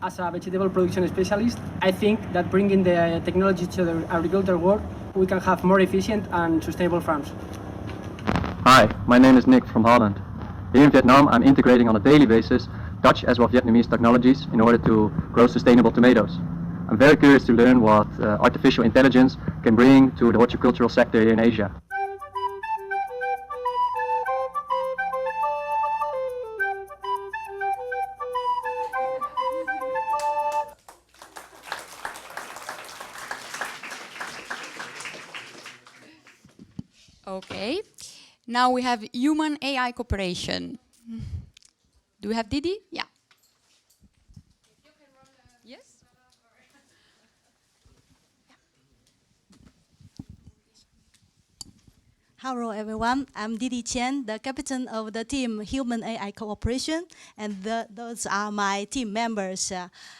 As a vegetable production specialist, I think that bringing the technology to the agricultural world, we can have more efficient and sustainable farms. Hi, my name is Nick from Holland. Here in Vietnam, I'm integrating on a daily basis Dutch as well as Vietnamese technologies in order to grow sustainable tomatoes. I'm very curious to learn what artificial intelligence can bring to the horticultural sector here in Asia. Okay. Now we have human AI cooperation. Do we have Didi? Yeah. Yes. Hello everyone, I'm Didi Chen, the captain of the team Human AI Cooperation, and those are my team members.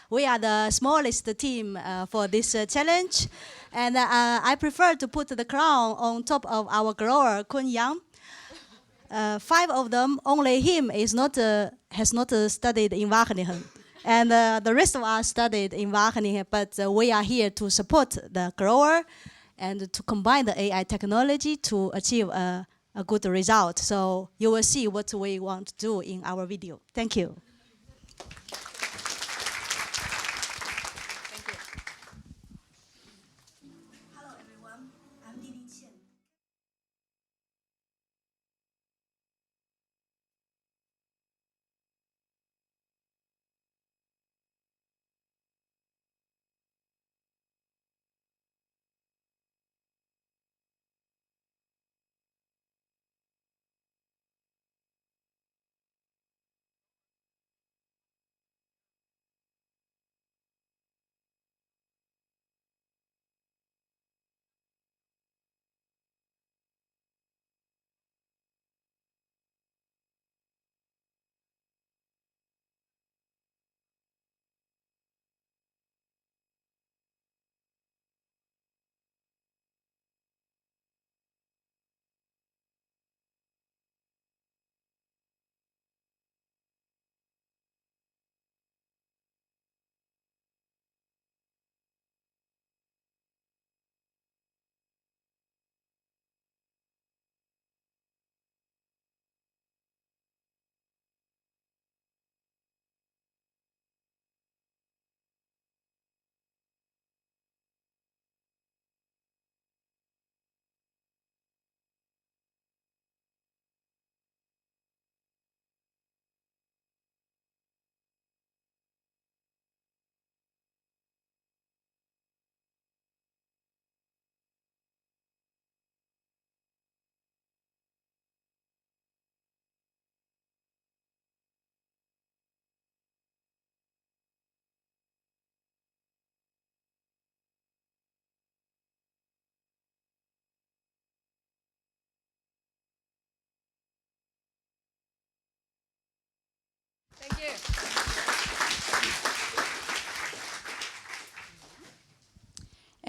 We are the smallest team for this challenge, and I prefer to put the crown on top of our grower, Kun Yang. 5 of them, only him has not studied in Wageningen. And the rest of us studied in Wageningen, but we are here to support the grower and to combine the AI technology to achieve a good result. So you will see what we want to do in our video. Thank you.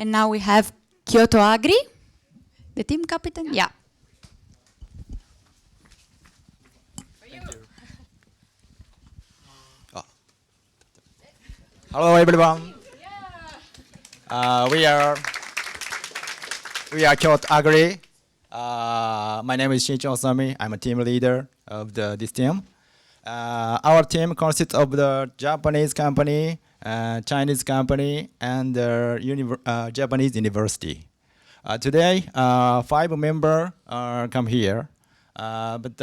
And now we have Kyoto Agri, the team captain. Yeah. Hello everyone. We are Kyoto Agri. My name is Shinichi Osami. I'm a team leader of this team. Our team consists of the Japanese company, Chinese company, and the Japanese university. Today, 5 members come here, but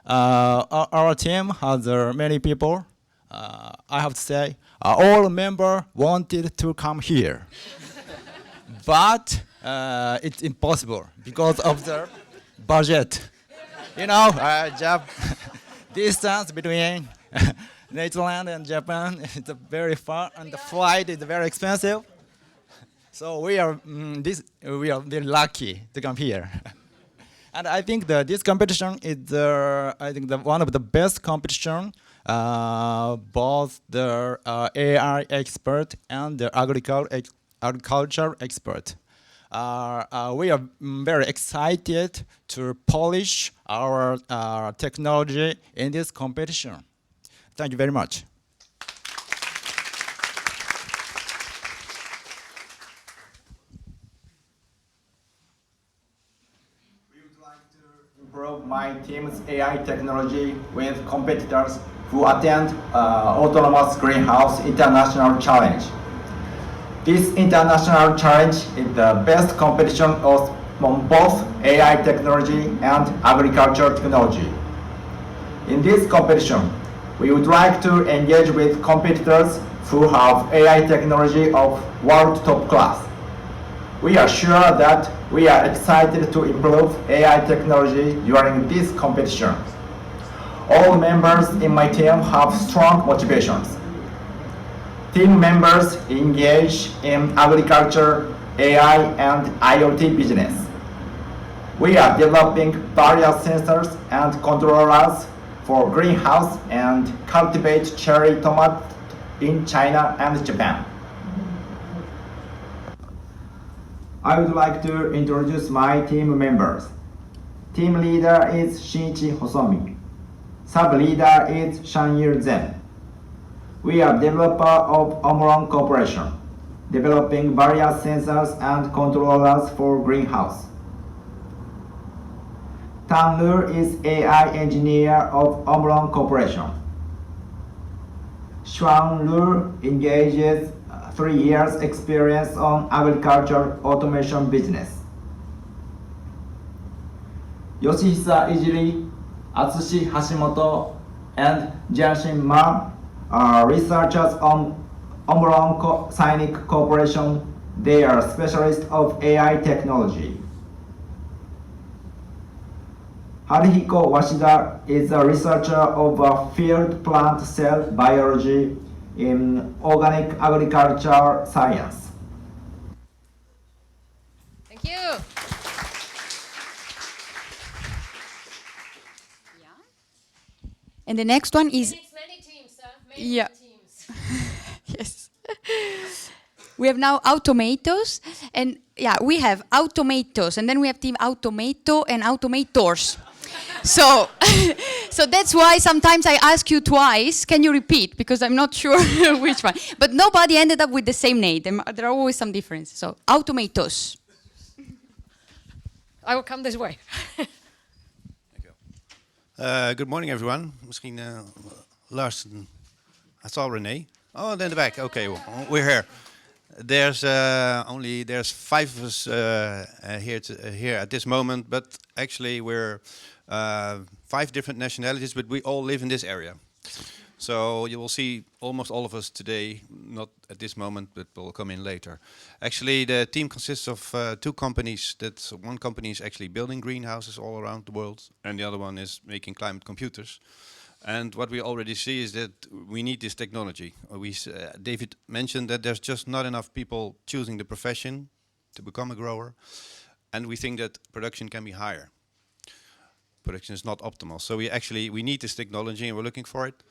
our team has many people. I have to say, all members wanted to come here, but it's impossible because of the budget. You know, distance between Netherlands and Japan is very far, and the flight is very expensive. So we are very lucky to come here. And I think that this competition is one of the best competition. Both the AI expert and the agriculture expert. We are very excited to polish our technology in this competition. Thank you very much. Improve my team's AI technology with competitors who attend Autonomous Greenhouse International Challenge. This international challenge is the best competition on both AI technology and agriculture technology. In this competition, we would like to engage with competitors who have AI technology of world top class. We are sure that we are excited to improve AI technology during this competition. All members in my team have strong motivations. Team members engage in agriculture, AI, and IoT business. We are developing various sensors and controllers for greenhouse and cultivate cherry tomato in China and Japan. I would like to introduce my team members. Team leader is Shinichi Hosomi. Sub-leader is Shanyir Zen. We are developer of Omron Corporation, developing various sensors and controllers for greenhouse. Tan Lur is AI engineer of Omron Corporation. Xuan Lur engages 3 years experience on agriculture automation business. Yoshihisa Ijiri, Atsushi Hashimoto, and Jianshin Ma are researchers on Omron Sinic Corporation. They are specialists of AI technology. Haruhiko Washida is a researcher of field plant cell biology in organic agriculture science. Thank you. And the next one is... Many teams, many teams. Yes. We have now automatos, and yeah, we have automatos, and then we have team automato and automators. So, so that's why sometimes I ask you twice, can you repeat? Because I'm not sure which one. But nobody ended up with the same name. There are always some differences. So, automatos. I will come this way. Good morning, everyone. Misschien Lars. I saw Renee. Oh, in the back. Okay, well, we're here. There's 5 of us here at this moment, but actually we're 5 different nationalities, but we all live in this area. So you will see almost all of us today, not at this moment, but will come in later. Actually, the team consists of 2 companies. One company is actually building greenhouses all around the world, and the other one is making climate computers. And what we already see is that we need this technology. David mentioned that there's just not enough people choosing the profession to become a grower, and we think that production can be higher. Production is not optimal, so we need this technology and we're looking for it.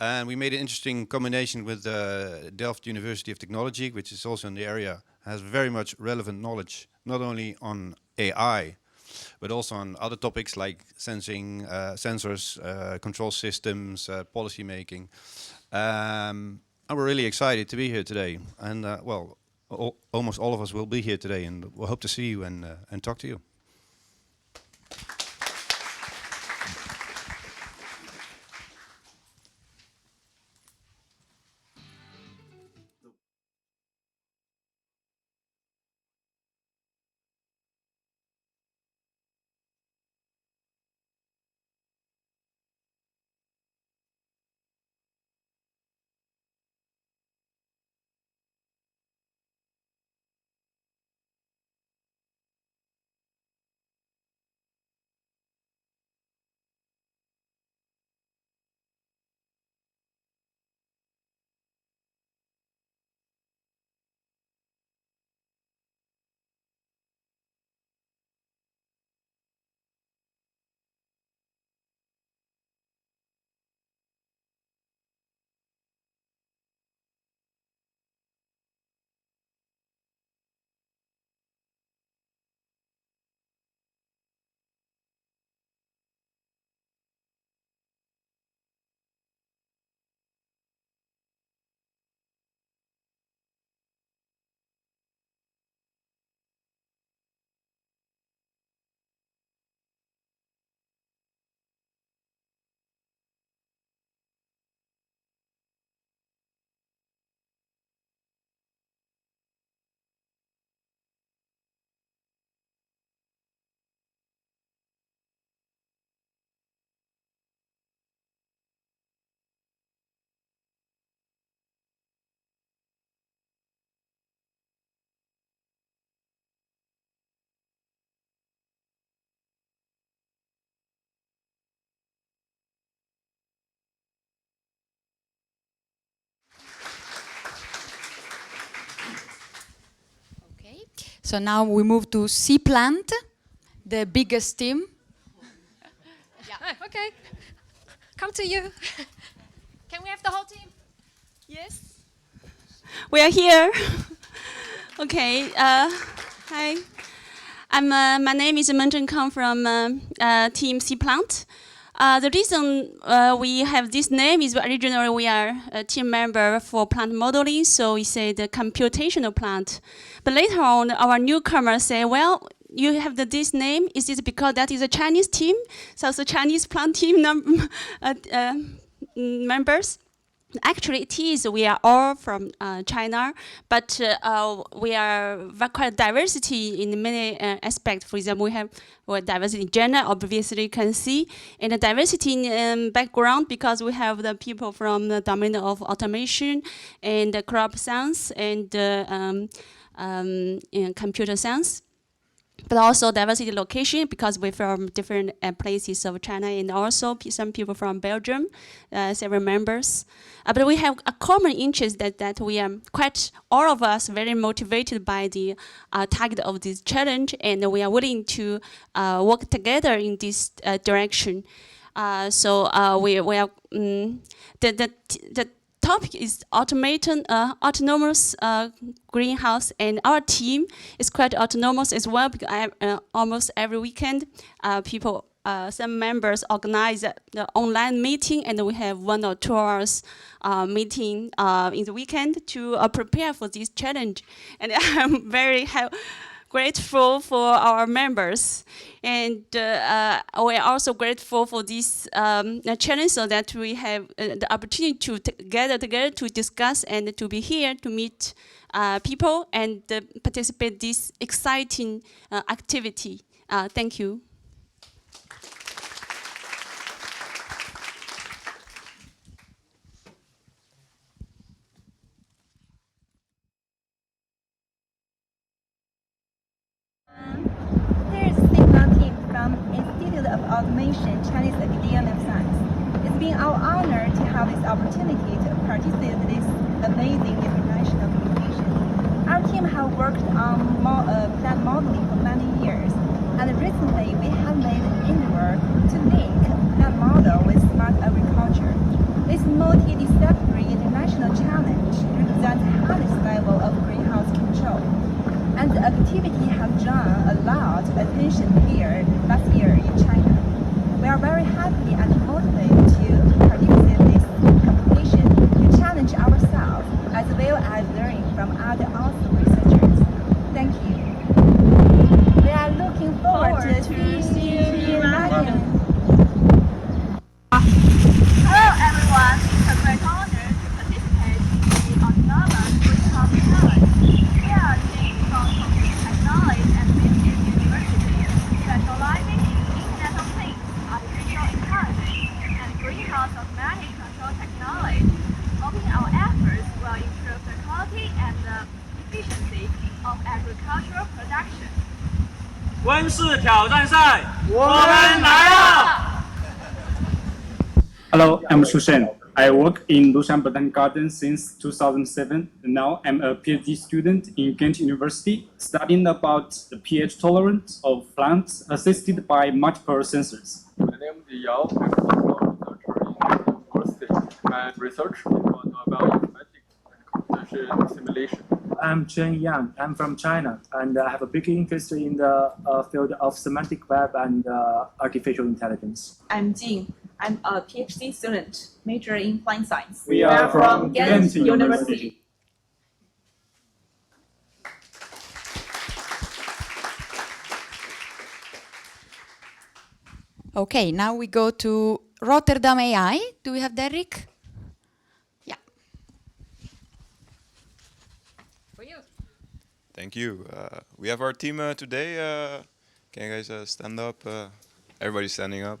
And we made an interesting combination with Delft University of Technology, which is also in the area, has very much relevant knowledge, not only on AI, but also on other topics like sensing, sensors, control systems, policy making. And we're really excited to be here today. And well, almost all of us will be here today, and we'll hope to see you and talk to you. So now we move to C plant, the biggest team. Okay, come to you. Can we have the whole team? Yes. We are here. Okay. Hi. My name is Menjun Kang from Team C Plant. The reason we have this name is originally we are a team member for plant modeling, so we say the computational plant. But later on, our newcomers say, well, you have this name. Is it because that is a Chinese team? So it's a Chinese plant team members. Actually, it is. We are all from China, but we are quite diversity in many aspects. For example, we have diversity in gender, obviously you can see, and the diversity in background because we have the people from the domain of automation and crop science and computer science. But also diversity location because we're from different places of China and also some people from Belgium, several members. But we have a common interest that we are quite, all of us, very motivated by the target of this challenge, and we are willing to work together in this direction. We are the topic is autonomous greenhouse, and our team is quite autonomous as well because almost every weekend some members organize the online meeting, and we have 1 or 2 hours meeting in the weekend to prepare for this challenge. And I'm very grateful for our members, and we're also grateful for this challenge so that we have the opportunity to gather together to discuss and to be here to meet people and participate in this exciting activity. Thank you. Here's Sigma team from Institute of Automation, Chinese Academy of Science. It's been our honor to have this opportunity to participate in this amazing international competition. Our team have worked on plant modeling for many years, and recently we have made an endeavor to link plant model with smart agriculture. This multidisciplinary international challenge represents the highest level of greenhouse control, and the activity has drawn a lot of attention here last year in China. We are very happy and motivated to participate in this competition to challenge ourselves as well as learning from other awesome researchers. Thank you. We are looking forward to seeing you again. Hello everyone, it's a great honor to participate in the Autonomous Greenhouse Challenge. We are a team from Computer Technology and Business University, specializing in Internet of Things, artificial intelligence, and greenhouse automatic control technology. Hoping our efforts will improve the quality and the efficiency of agricultural production. 温室挑战赛，我们来了！ Hello, I'm Shushen. I work in Lushan Botanic Garden since 2007, and now I'm a PhD student in Ghent University, studying about the pH tolerance of plants assisted by multiple sensors. My name is Yao. I'm a postdoc researcher in university and research about bioinformatics and computation simulation. I'm Chen Yang. I'm from China, and I have a big interest in the field of semantic web and artificial intelligence. I'm Jing. I'm a PhD student, major in plant science. We are from Ghent University. Okay, now we go to Rotterdam AI. Do we have Derek? Yeah. For you. Thank you. We have our team today. Can you guys stand up? Everybody's standing up.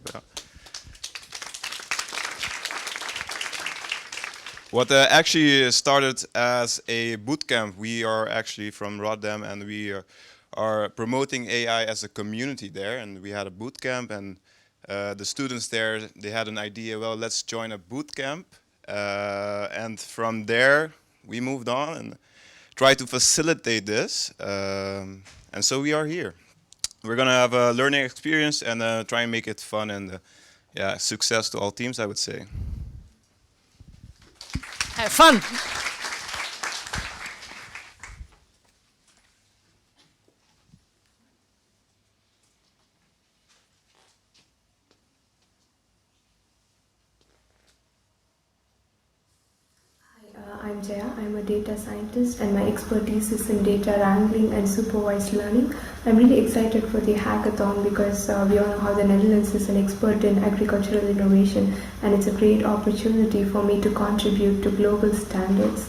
What actually started as a bootcamp. We are actually from Rotterdam, and we are promoting AI as a community there. And we had a bootcamp, and the students there, they had an idea. Well, let's join a bootcamp, and from there we moved on and tried to facilitate this. And so we are here. We're gonna have a learning experience and try and make it fun and yeah, success to all teams, I would say. Have fun. I'm Jaya. I'm a data scientist and my expertise is in data wrangling and supervised learning. I'm really excited for the hackathon because we all know how the Netherlands is an expert in agricultural innovation, and it's a great opportunity for me to contribute to global standards.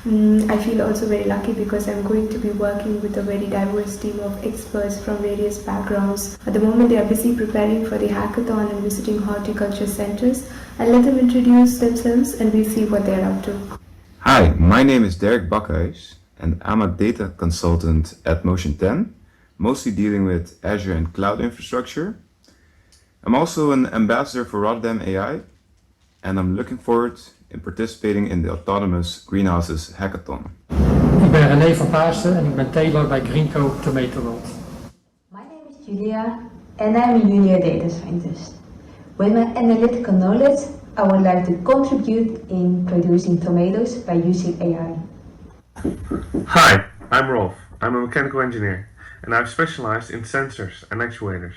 I feel also very lucky because I'm going to be working with a very diverse team of experts from various backgrounds. At the moment they are busy preparing for the hackathon and visiting horticulture centers. I'll let them introduce themselves and we'll see what they're up to. Hi, my name is Dirk Bakhuis and I'm a data consultant at Motion 10, mostly dealing with Azure and cloud infrastructure. I'm also an ambassador for Rotterdam AI and I'm looking forward in participating in the Autonomous Greenhouses Hackathon. Ik ben René van Paasten en ik ben tailor bij Greenco Tomato World. Julia, and I'm a junior data scientist. With my analytical knowledge, I would like to contribute in producing tomatoes by using AI. Hi, I'm Rolf. I'm a mechanical engineer and I've specialized in sensors and actuators.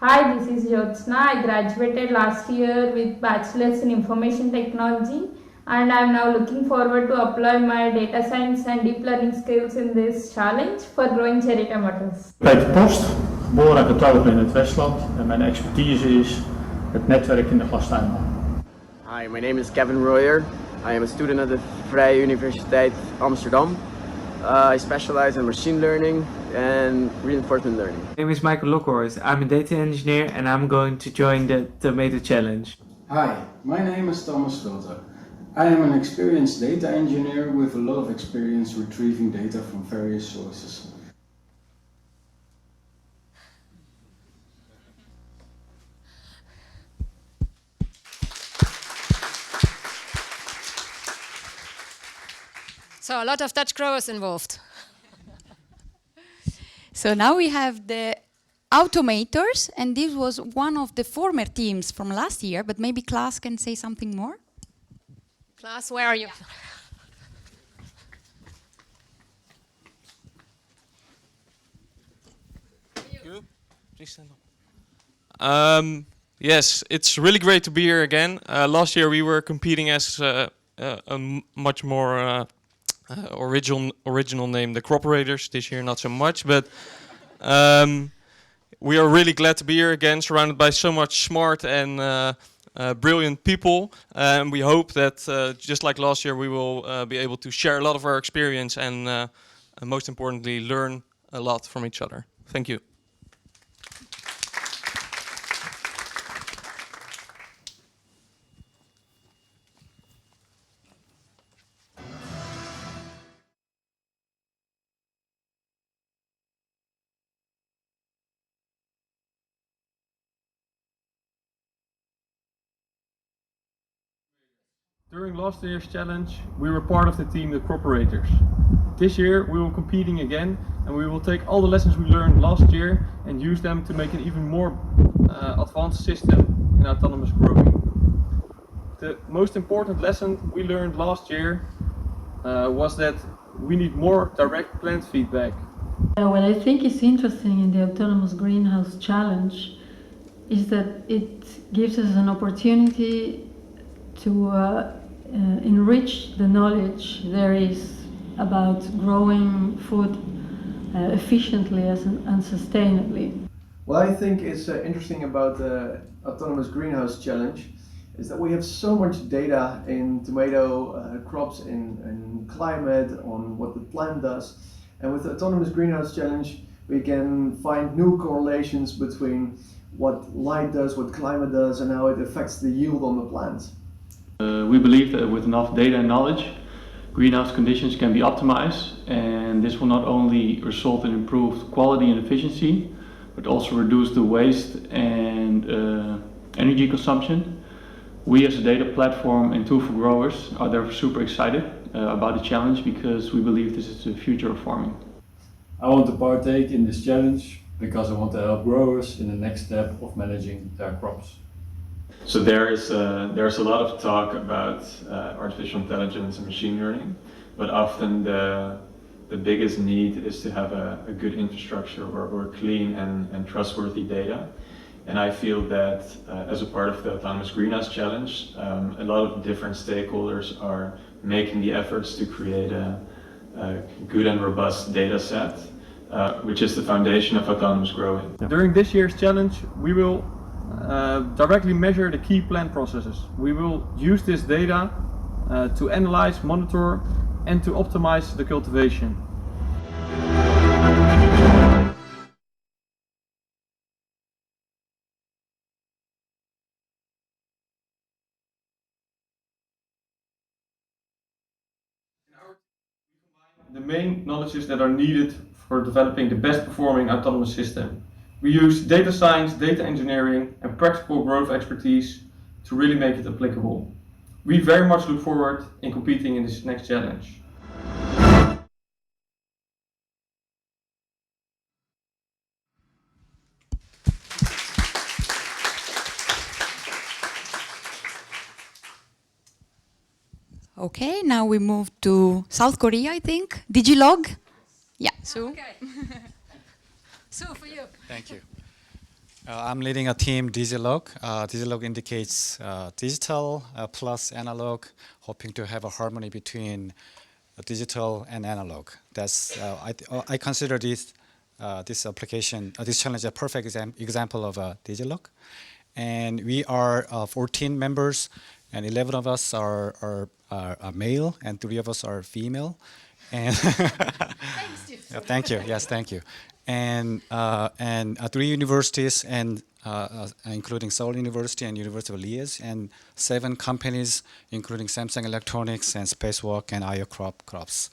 Hi, this is Jyotsna. I graduated last year with Bachelor's in Information Technology and I am now looking forward to apply my data science and deep learning skills in this challenge for growing cherry tomatoes. Peter Post, geboren en getogen in het Westland en mijn expertise is het netwerk in de glastuinbouw. Hi, my name is Kevin Royer. I am a student at the Vrije Universiteit Amsterdam. I specialize in machine learning and reinforcement learning. My name is Michael Lockhorst. I'm a data engineer and I'm going to join the Tomato Challenge. Hi, my name is Thomas Schulte. I am an experienced data engineer with a lot of experience retrieving data from various sources. So a lot of Dutch growers involved. So now we have the automators, and this was one of the former teams from last year, but maybe Klaas can say something more. class. Where are you? Yes, it's really great to be here again. Last year we were competing as much more original name, the Cooperators. This year not so much, but we are really glad to be here again, surrounded by so much smart and brilliant people. And we hope that just like last year, we will be able to share a lot of our experience and most importantly, learn a lot from each other. Thank you. During last year's challenge, we were part of the team, the Cooperators. This year, we will competing again, and we will take all the lessons we learned last year and use them to make an even more advanced system in autonomous growing. The most important lesson we learned last year was that we need more direct plant feedback. What I think is interesting in the Autonomous Greenhouse Challenge is that it gives us an opportunity to enrich the knowledge there is about growing food efficiently and sustainably. What I think is interesting about the Autonomous Greenhouse Challenge is that we have so much data in tomato crops, in climate, on what the plant does. And with the Autonomous Greenhouse Challenge, we can find new correlations between what light does, what climate does, and how it affects the yield on the plants. We believe that with enough data and knowledge, greenhouse conditions can be optimized, and this will not only result in improved quality and efficiency, but also reduce the waste and energy consumption. We as a data platform and tool for growers are therefore super excited about the challenge because we believe this is the future of farming. I want to partake in this challenge because I want to help growers in the next step of managing their crops. So there's a lot of talk about artificial intelligence and machine learning, but often the biggest need is to have a good infrastructure or clean and trustworthy data. And I feel that as a part of the Autonomous Greenhouse Challenge, a lot of different stakeholders are making the efforts to create a good and robust data set, which is the foundation of autonomous growing. During this year's challenge, we will directly measure the key plant processes. We will use this data to analyze, monitor, and to optimize the cultivation. The main knowledges that are needed for developing the best performing autonomous system. We use data science, data engineering, and practical growth expertise to really make it applicable. We very much look forward in competing in this next challenge. Okay, now we move to South Korea, I think. Digilog? Yeah, Sue. Okay. Sue, for you. Thank you. I'm leading a team, Digilog. Digilog indicates digital plus analog, hoping to have a harmony between digital and analog. That's I consider this application, this challenge, a perfect example of a Digilog. And we are 14 members, and 11 of us are male, and 3 of us are female. And yeah, thank you. Yes, thank you. And 3 universities, and including Seoul University and University of Liège, and 7 companies, including Samsung Electronics and Spacewalk and IO Crops.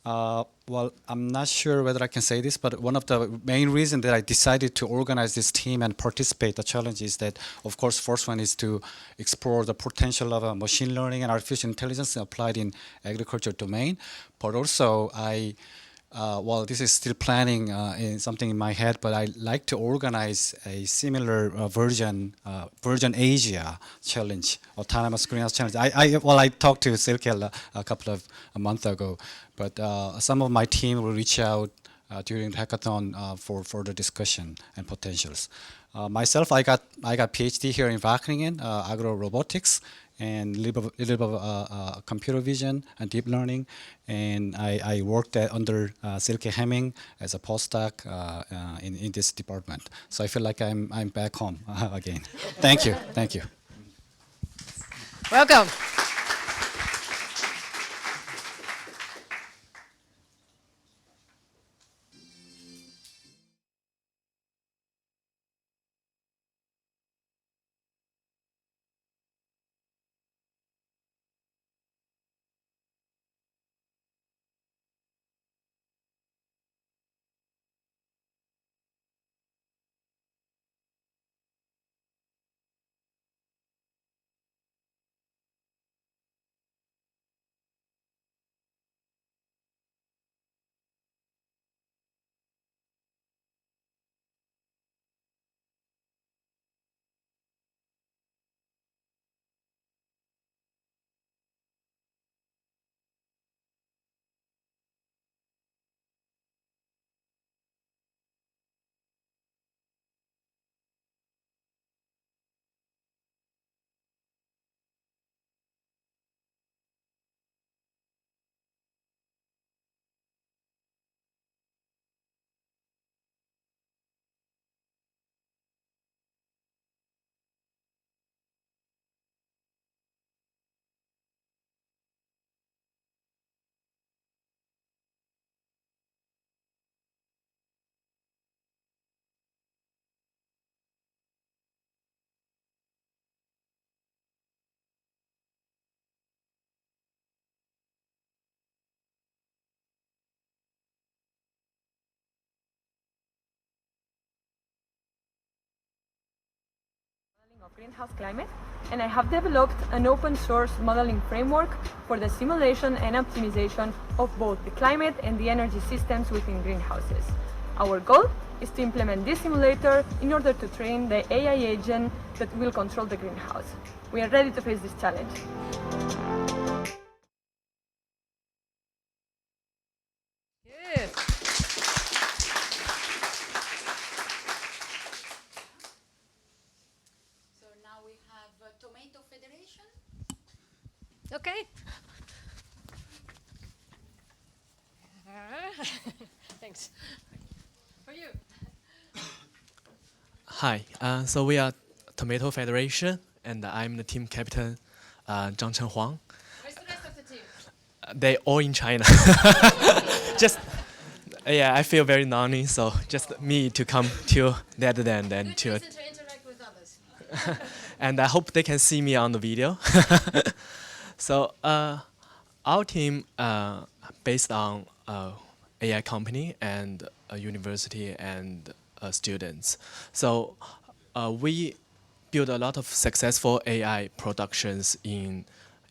Well, I'm not sure whether I can say this, but one of the main reasons that I decided to organize this team and participate in the challenge is that, of course, first one is to explore the potential of machine learning and artificial intelligence applied in agriculture domain. But also, I well, this is still planning in something in my head, but I like to organize a similar version Asia challenge, autonomous greenhouse challenge. I talked to Silke a couple of a month ago, but some of my team will reach out during the hackathon for further discussion and potentials. Myself, I got PhD here in Wageningen, agro robotics, and a little bit of computer vision and deep learning. And I worked under Silke Hemming as a postdoc in this department. So I feel like I'm back home again. Thank you. Thank you. Welcome. Of greenhouse climate, and I have developed an open source modeling framework for the simulation and optimization of both the climate and the energy systems within greenhouses. Our goal is to implement this simulator in order to train the AI agent that will control the greenhouse. We are ready to face this challenge. Good. So now we have Tomato Federation. Okay. Thanks. For you. Hi, so we are Tomato Federation, and I'm the team captain, Zhang Chen Huang. Where's the rest of the team? They all in China. Just, yeah, I feel very lonely, so just me to come to Netherlands and Good reason to interact with others. and I hope they can see me on the video. So our team based on AI company and a university and students. So we build a lot of successful AI productions in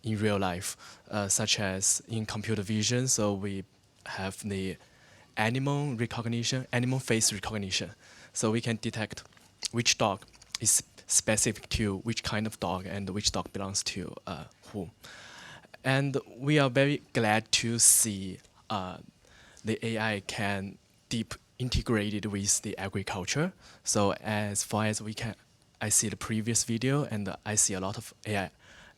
real life, such as in computer vision. So we have the animal recognition, animal face recognition. So we can detect which dog is specific to which kind of dog and which dog belongs to whom. And we are very glad to see the AI can deep integrated with the agriculture. So as far as we can, I see the previous video and I see a lot of AI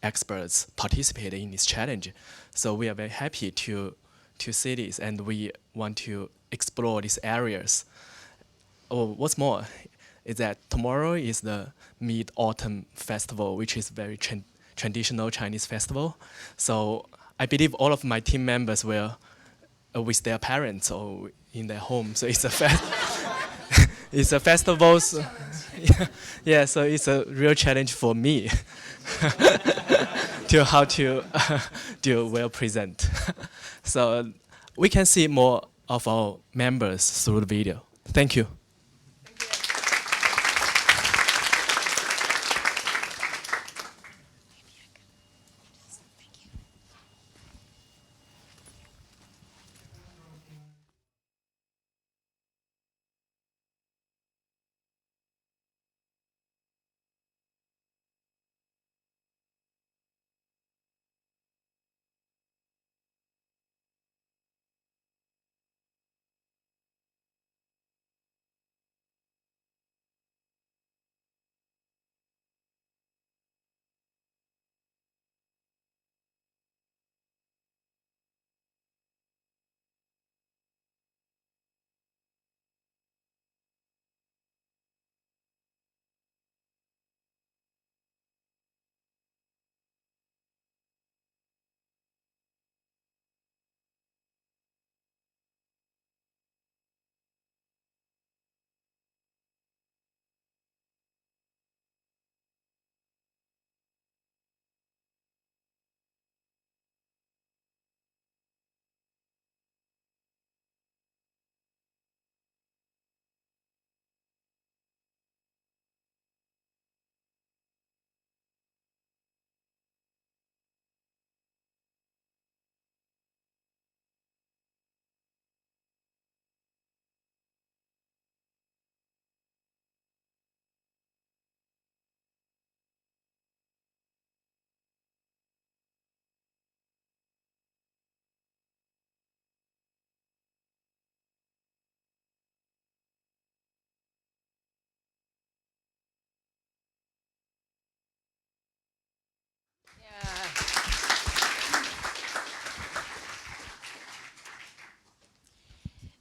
experts participating in this challenge. So we are very happy to see this, and we want to explore these areas. Oh, what's more is that tomorrow is the Mid-Autumn Festival, which is very traditional Chinese festival. So I believe all of my team members will with their parents or in their home. So it's a it's a festival. So yeah, so it's a real challenge for me to how to do well present. So we can see more of our members through the video. Thank you.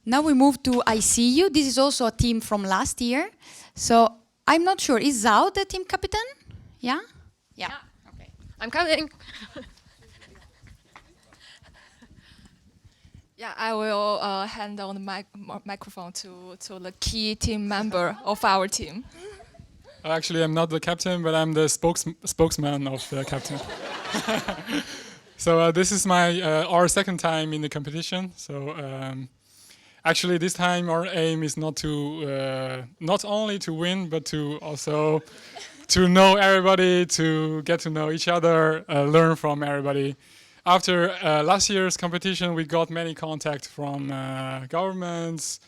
Now we move to I See You. This is also a team from last year. So I'm not sure, is Zhao the team captain? Yeah? Yeah. Okay. I'm coming. Yeah, I will hand on the microphone to the key team member of our team. Actually, I'm not the captain, but I'm the spokesman of the captain. So this is our second time in the competition. So actually, this time our aim is not only to win, but to also to know everybody, to get to know each other, learn from everybody. After last year's competition, we got many contacts from governments,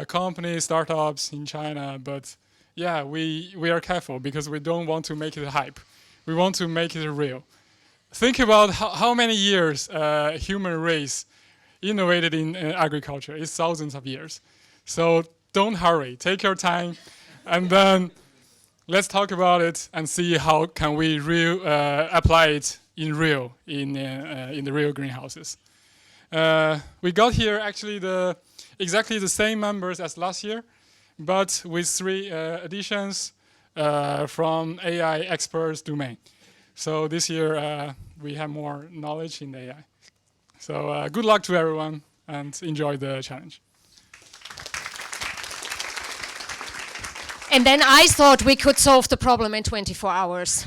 companies, startups in China. But yeah, we are careful because we don't want to make it a hype. We want to make it real. Think about how many years human race innovated in agriculture. It's thousands of years. So don't hurry. Take your time, and then let's talk about it and see how can we apply it in the real greenhouses. We got here actually exactly the same members as last year, but with 3 additions from AI experts domain. So this year we have more knowledge in the AI. So good luck to everyone and enjoy the challenge. And then I thought we could solve the problem in 24 hours.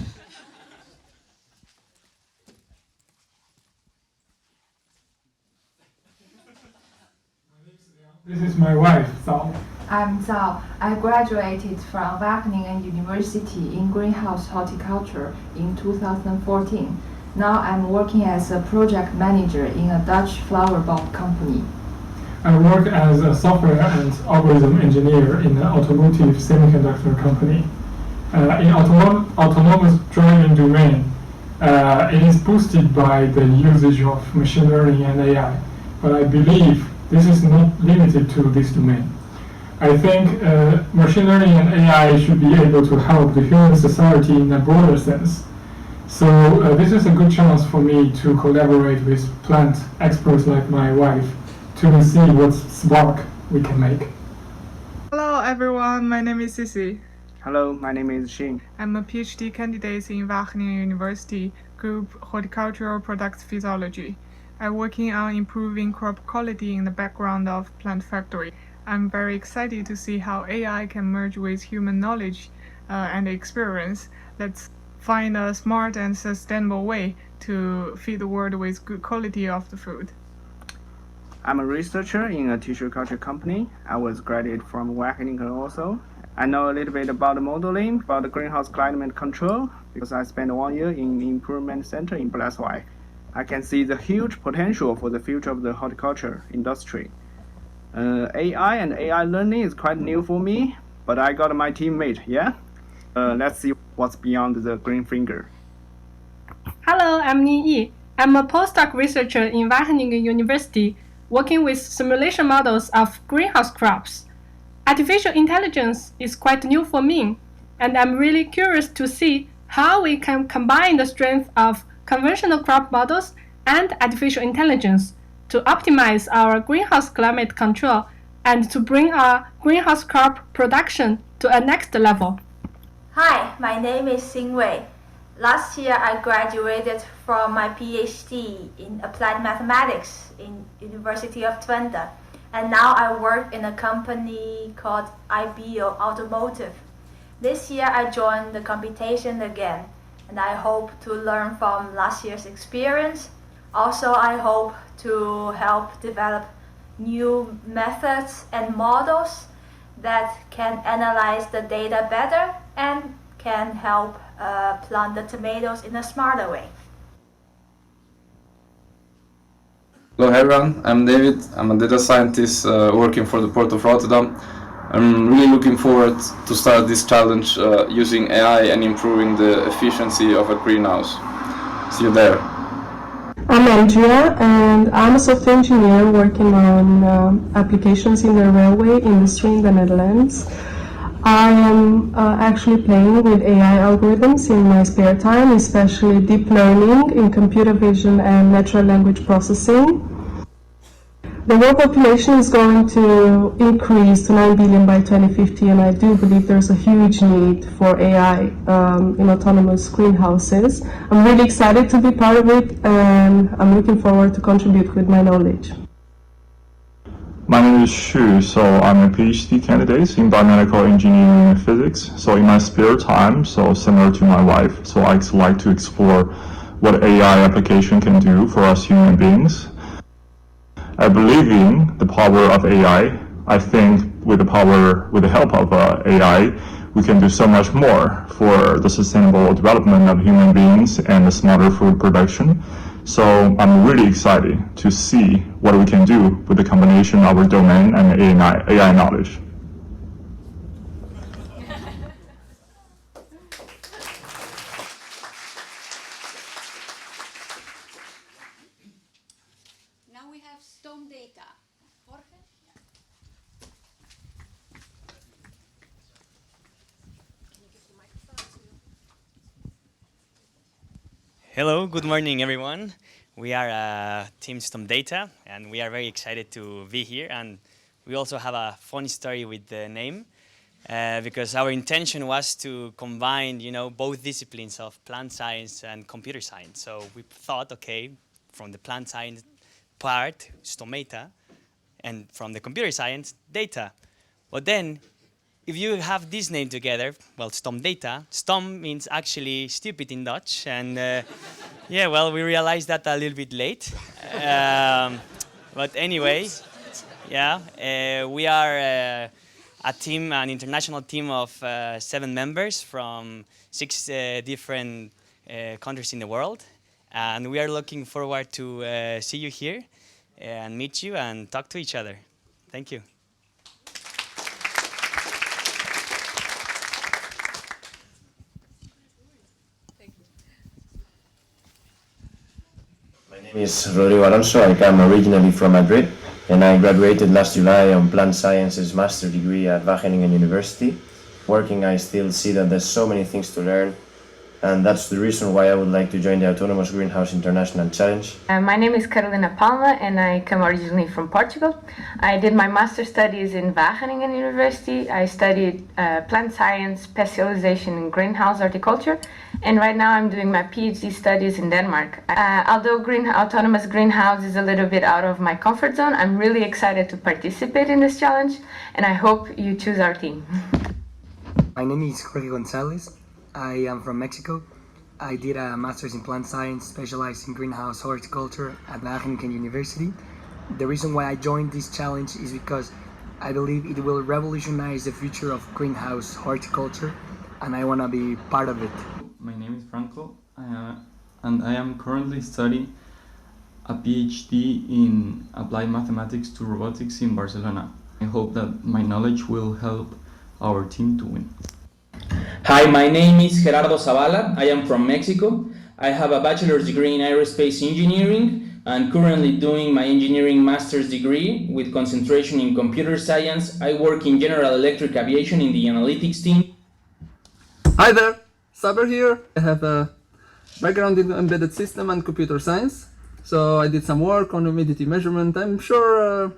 This is my wife, Zhao. I'm Zhao. I graduated from Wageningen University in greenhouse horticulture in 2014. Now I'm working as a project manager in a Dutch flower bulb company. I work as a software and algorithm engineer in an automotive semiconductor company. In autonomous driving domain, it is boosted by the usage of machine learning and AI, but I believe this is not limited to this domain. I think machine learning and AI should be able to help the human society in a broader sense. So this is a good chance for me to collaborate with plant experts like my wife to see what spark we can make. Hello everyone, my name is Sissy. Hello, my name is Xin. I'm a PhD candidate in Wageningen University, Group Horticultural Product Physiology. I'm working on improving crop quality in the background of plant factory. I'm very excited to see how AI can merge with human knowledge and experience. Let's find a smart and sustainable way to feed the world with good quality of the food. I'm a researcher in a tissue culture company. I was graduated from Wageningen also. I know a little bit about the modeling, about the greenhouse climate control, because I spent 1 year in improvement center in Braunschweig. I can see the huge potential for the future of the horticulture industry. AI and AI learning is quite new for me, but I got my teammate, yeah? Let's see what's beyond the green finger. Hello, I'm Ning Yi. I'm a postdoc researcher in Wageningen University, working with simulation models of greenhouse crops. Artificial intelligence is quite new for me, and I'm really curious to see how we can combine the strength of conventional crop models and artificial intelligence to optimize our greenhouse climate control and to bring our greenhouse crop production to a next level. Hi, my name is Xing Wei. Last year I graduated from my PhD in applied mathematics in University of Twente, and now I work in a company called IBO Automotive. This year I joined the competition again, and I hope to learn from last year's experience. Also, I hope to help develop new methods and models that can analyze the data better and can help plant the tomatoes in a smarter way. Hello everyone, I'm David. I'm a data scientist working for the Port of Rotterdam. I'm really looking forward to start this challenge using AI and improving the efficiency of a greenhouse. See you there. I'm Andrea, and I'm a software engineer working on applications in the railway industry in the Netherlands. I am actually playing with AI algorithms in my spare time, especially deep learning in computer vision and natural language processing. The world population is going to increase to 9 billion by 2050, and I do believe there's a huge need for AI in autonomous greenhouses. I'm really excited to be part of it, and I'm looking forward to contribute with my knowledge. My name is Xu, so I'm a PhD candidate in biomedical engineering and physics. So in my spare time, so similar to my wife, so I like to explore what AI application can do for us human beings. I believe in the power of AI. I think with the help of AI, we can do so much more for the sustainable development of human beings and the smarter food production. So I'm really excited to see what we can do with the combination of our domain and AI knowledge. Now we have Storm Data. Jorge? Hello, good morning everyone. We are Team Storm Data and we are very excited to be here, and we also have a funny story with the name because our intention was to combine, both disciplines of plant science and computer science. So we thought, okay, from the plant science part, Stomata, and from the computer science, data. But then, if you have this name together, well, Stom Data, Stom means actually stupid in Dutch, and yeah, well, we realized that a little bit late. But anyway, yeah, we are a team, an international team of 7 members from 6 different countries in the world, and we are looking forward to see you here and meet you and talk to each other. Thank you. My name is Rodrigo Alonso. I come originally from Madrid, and I graduated last July on Plant Sciences master's degree at Wageningen University. Working, I still see that there's so many things to learn, and that's the reason why I would like to join the Autonomous Greenhouse International Challenge. My name is Carolina Palma, and I come originally from Portugal. I did my master's studies in Wageningen University. I studied plant science, specialization in greenhouse horticulture, and right now I'm doing my PhD studies in Denmark. Although autonomous greenhouse is a little bit out of my comfort zone, I'm really excited to participate in this challenge, and I hope you choose our team. My name is Jorge Gonzalez. I am from Mexico. I did a master's in plant science, specialized in greenhouse horticulture at Wageningen University. The reason why I joined this challenge is because I believe it will revolutionize the future of greenhouse horticulture, and I want to be part of it. My name is Franco, and I am currently studying a PhD in applied mathematics to robotics in Barcelona. I hope that my knowledge will help our team to win. Hi, my name is Gerardo Zavala. I am from Mexico. I have a bachelor's degree in aerospace engineering and currently doing my engineering master's degree with concentration in computer science. I work in General Electric Aviation in the analytics team. Hi there, Saber here. I have a background in embedded system and computer science, so I did some work on humidity measurement. I'm sure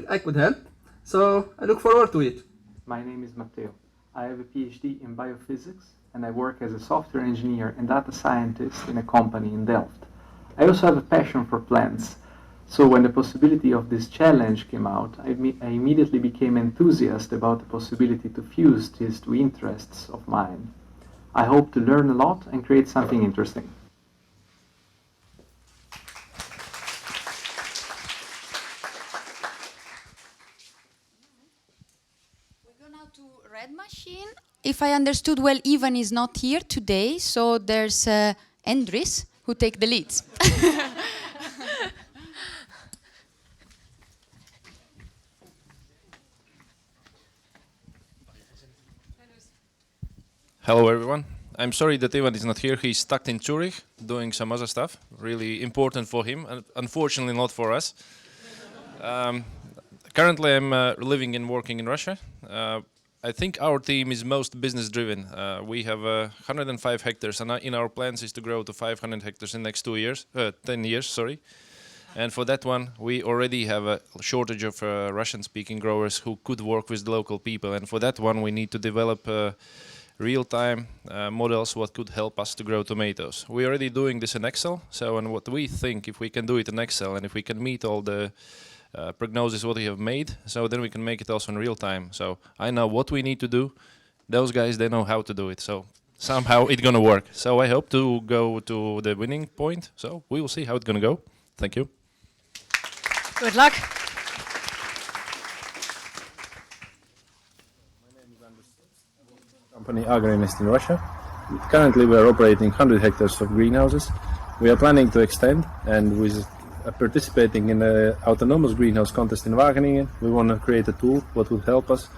I could help, so I look forward to it. My name is Matteo. I have a PhD in biophysics, and I work as a software engineer and data scientist in a company in Delft. I also have a passion for plants, so when the possibility of this challenge came out, I immediately became enthusiastic about the possibility to fuse these 2 interests of mine. I hope to learn a lot and create something interesting. Red machine. If I understood well, Ivan is not here today, so there's Andris who take the leads. Hello everyone. I'm sorry that Ivan is not here. He's stuck in Zurich doing some other stuff, really important for him, and unfortunately not for us. Currently I'm living and working in Russia. I think our team is most business driven. We have 105 hectares, and in our plans is to grow to 500 hectares in the next 10 years, sorry. And for that one, we already have a shortage of Russian-speaking growers who could work with the local people. And for that one, we need to develop real-time models what could help us to grow tomatoes. We're already doing this in Excel. So, and what we think, if we can do it in Excel and if we can meet all the prognosis what we have made, so then we can make it also in real time. So I know what we need to do. Those guys, they know how to do it. So somehow it's gonna work. So I hope to go to the winning point. So we will see how it's gonna go. Thank you. Good luck. Company Agroinvest in Russia. Currently we are operating 100 hectares of greenhouses. We are planning to extend, and with participating in the autonomous greenhouse contest in Wageningen, we want to create a tool what would help us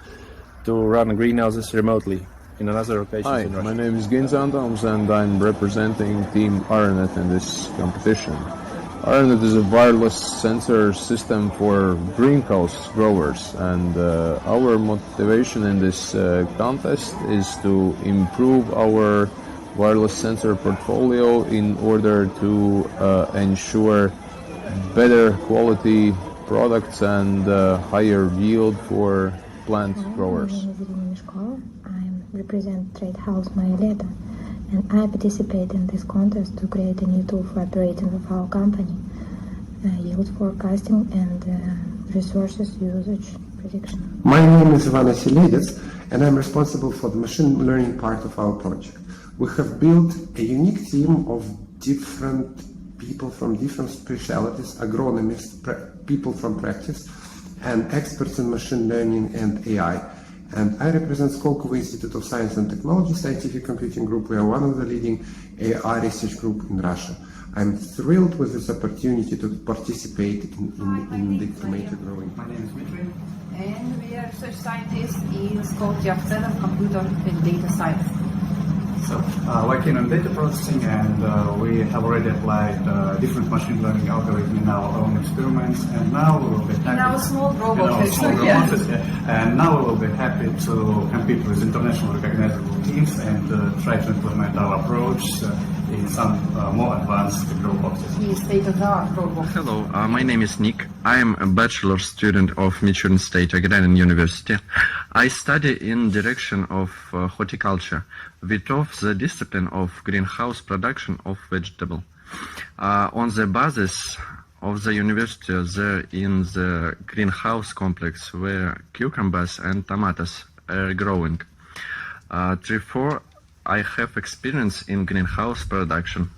to run greenhouses remotely in another location. Hi, in Russia. my name is Ginza Adams and I'm representing Team RNet in this competition. RNet is a wireless sensor system for greenhouse growers, and our motivation in this contest is to improve our wireless sensor portfolio in order to ensure better quality products and higher yield for plant growers. I represent Trade House Mayaleta, and I participate in this contest to create a new tool for operating of our company, yield forecasting and resources usage prediction. My name is Ivana Selidets, and I'm responsible for the machine learning part of our project. We have built a unique team of different people from different specialities, agronomists, people from practice, and experts in machine learning and AI. And I represent Skolkovo Institute of Science and Technology Scientific Computing Group. We are one of the leading AI research group in Russia. I'm thrilled with this opportunity to participate in the tomato growing. My name is Dmitry, and we are research scientists in Skolkovo Center of Computer and Data Science. So, working on data processing, and we have already applied different machine learning algorithms in our own experiments, and now we will be happy. In our small robots, and now we will be happy to compete with international recognizable teams and try to implement our approach in some more advanced grow boxes. He is state-of-the-art grow box. Hello, my name is Nick. I am a bachelor student of Michigan State Agrarian University. I study in direction of horticulture, with the discipline of greenhouse production of vegetable. On the basis of the university, there in the greenhouse complex where cucumbers and tomatoes are growing. Therefore, I have experience in greenhouse production.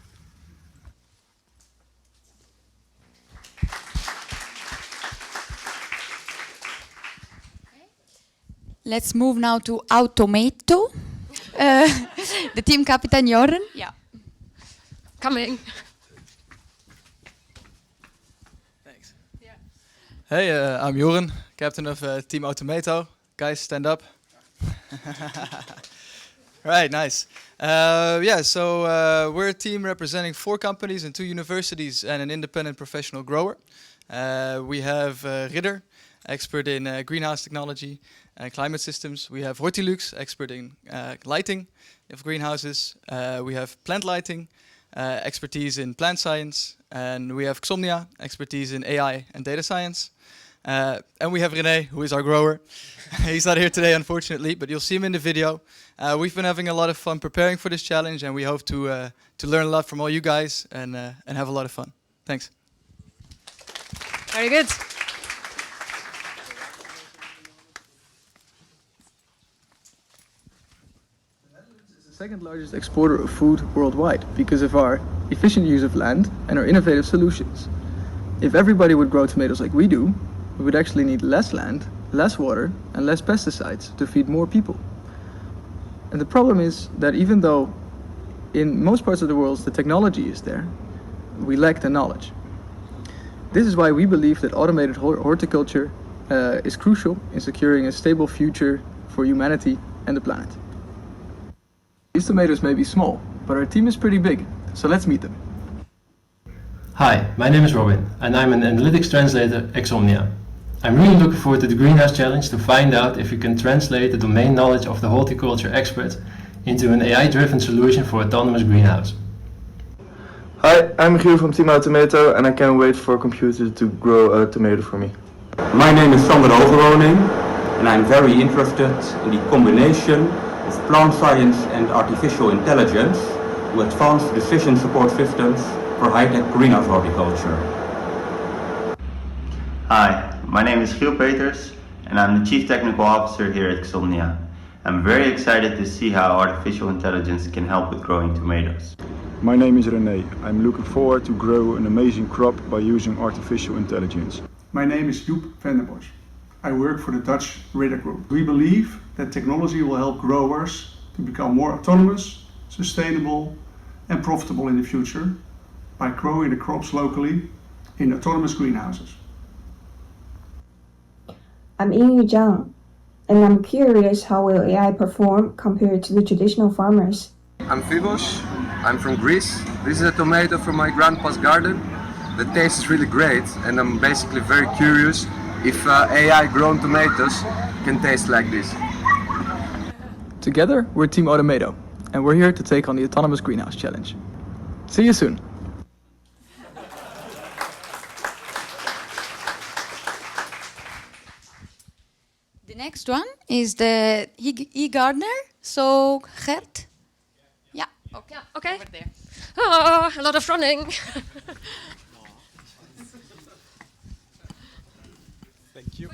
Let's move now to Automato. The team captain Joren. Yeah. Coming. Thanks. Yeah. Hey, I'm Joren, captain of Team Automato. Guys, stand up. Right, nice. We're a team representing 4 companies and 2 universities and an independent professional grower. We have Ridder, expert in greenhouse technology and climate systems. We have Hortilux, expert in lighting of greenhouses. We have Plant Lighting, expertise in plant science. And we have Xomnia, expertise in AI and data science. And we have René, who is our grower. He's not here today, unfortunately, but you'll see him in the video. We've been having a lot of fun preparing for this challenge, and we hope to learn a lot from all you guys and have a lot of fun. Thanks. Very good. Second largest exporter of food worldwide because of our efficient use of land and our innovative solutions. If everybody would grow tomatoes like we do, we would actually need less land, less water, and less pesticides to feed more people. And the problem is that even though in most parts of the world the technology is there, we lack the knowledge. This is why we believe that automated horticulture is crucial in securing a stable future for humanity and the planet. These tomatoes may be small, but our team is pretty big, so let's meet them. Hi, my name is Robin, and I'm an analytics translator at Xomnia. I'm really looking forward to the Greenhouse Challenge to find out if we can translate the domain knowledge of the horticulture expert into an AI-driven solution for autonomous greenhouse. Hi, I'm Giel from Team Tomato and I can't wait for a computer to grow a tomato for me. My name is Sander Overwoning and I'm very interested in the combination of plant science and artificial intelligence to advance decision support systems for high-tech greenhouse horticulture. Hi, my name is Giel Peters and I'm the Chief Technical Officer here at Xomnia. I'm very excited to see how artificial intelligence can help with growing tomatoes. My name is René. I'm looking forward to grow an amazing crop by using artificial intelligence. My name is Joep van der Bosch. I work for the Dutch Ridder Group. We believe that technology will help growers to become more autonomous, sustainable and profitable in the future by growing the crops locally in autonomous greenhouses. I'm Yingyu Zhang, and I'm curious how will AI perform compared to the traditional farmers. I'm Fibos, I'm from Greece. This is a tomato from my grandpa's garden. The taste is really great and I'm basically very curious if AI grown tomatoes can taste like this. Together, we're Team Automato, and we're here to take on the Autonomous Greenhouse Challenge. See you soon. The next one is the e-gardener. So, Gert? Yeah, okay. Yeah, okay. Over there. Oh, a lot of running. Thank you.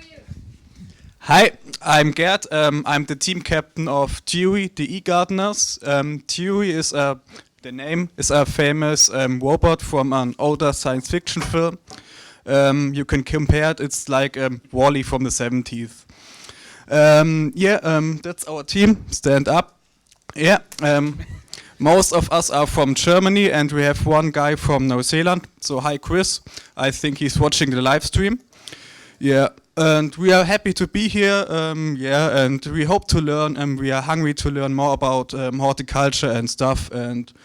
Hi, I'm Gerd. I'm the team captain of TUI, the e-gardeners. TUI is the name is a famous robot from an older science fiction film. You can compare it. It's like Wall-E from the 70s. That's our team. Stand up. Yeah. Most of us are from Germany, and we have one guy from New Zealand. So hi, Chris. I think he's watching the live stream. Yeah, and we are happy to be here. And we hope to learn, and we are hungry to learn more about horticulture and stuff. And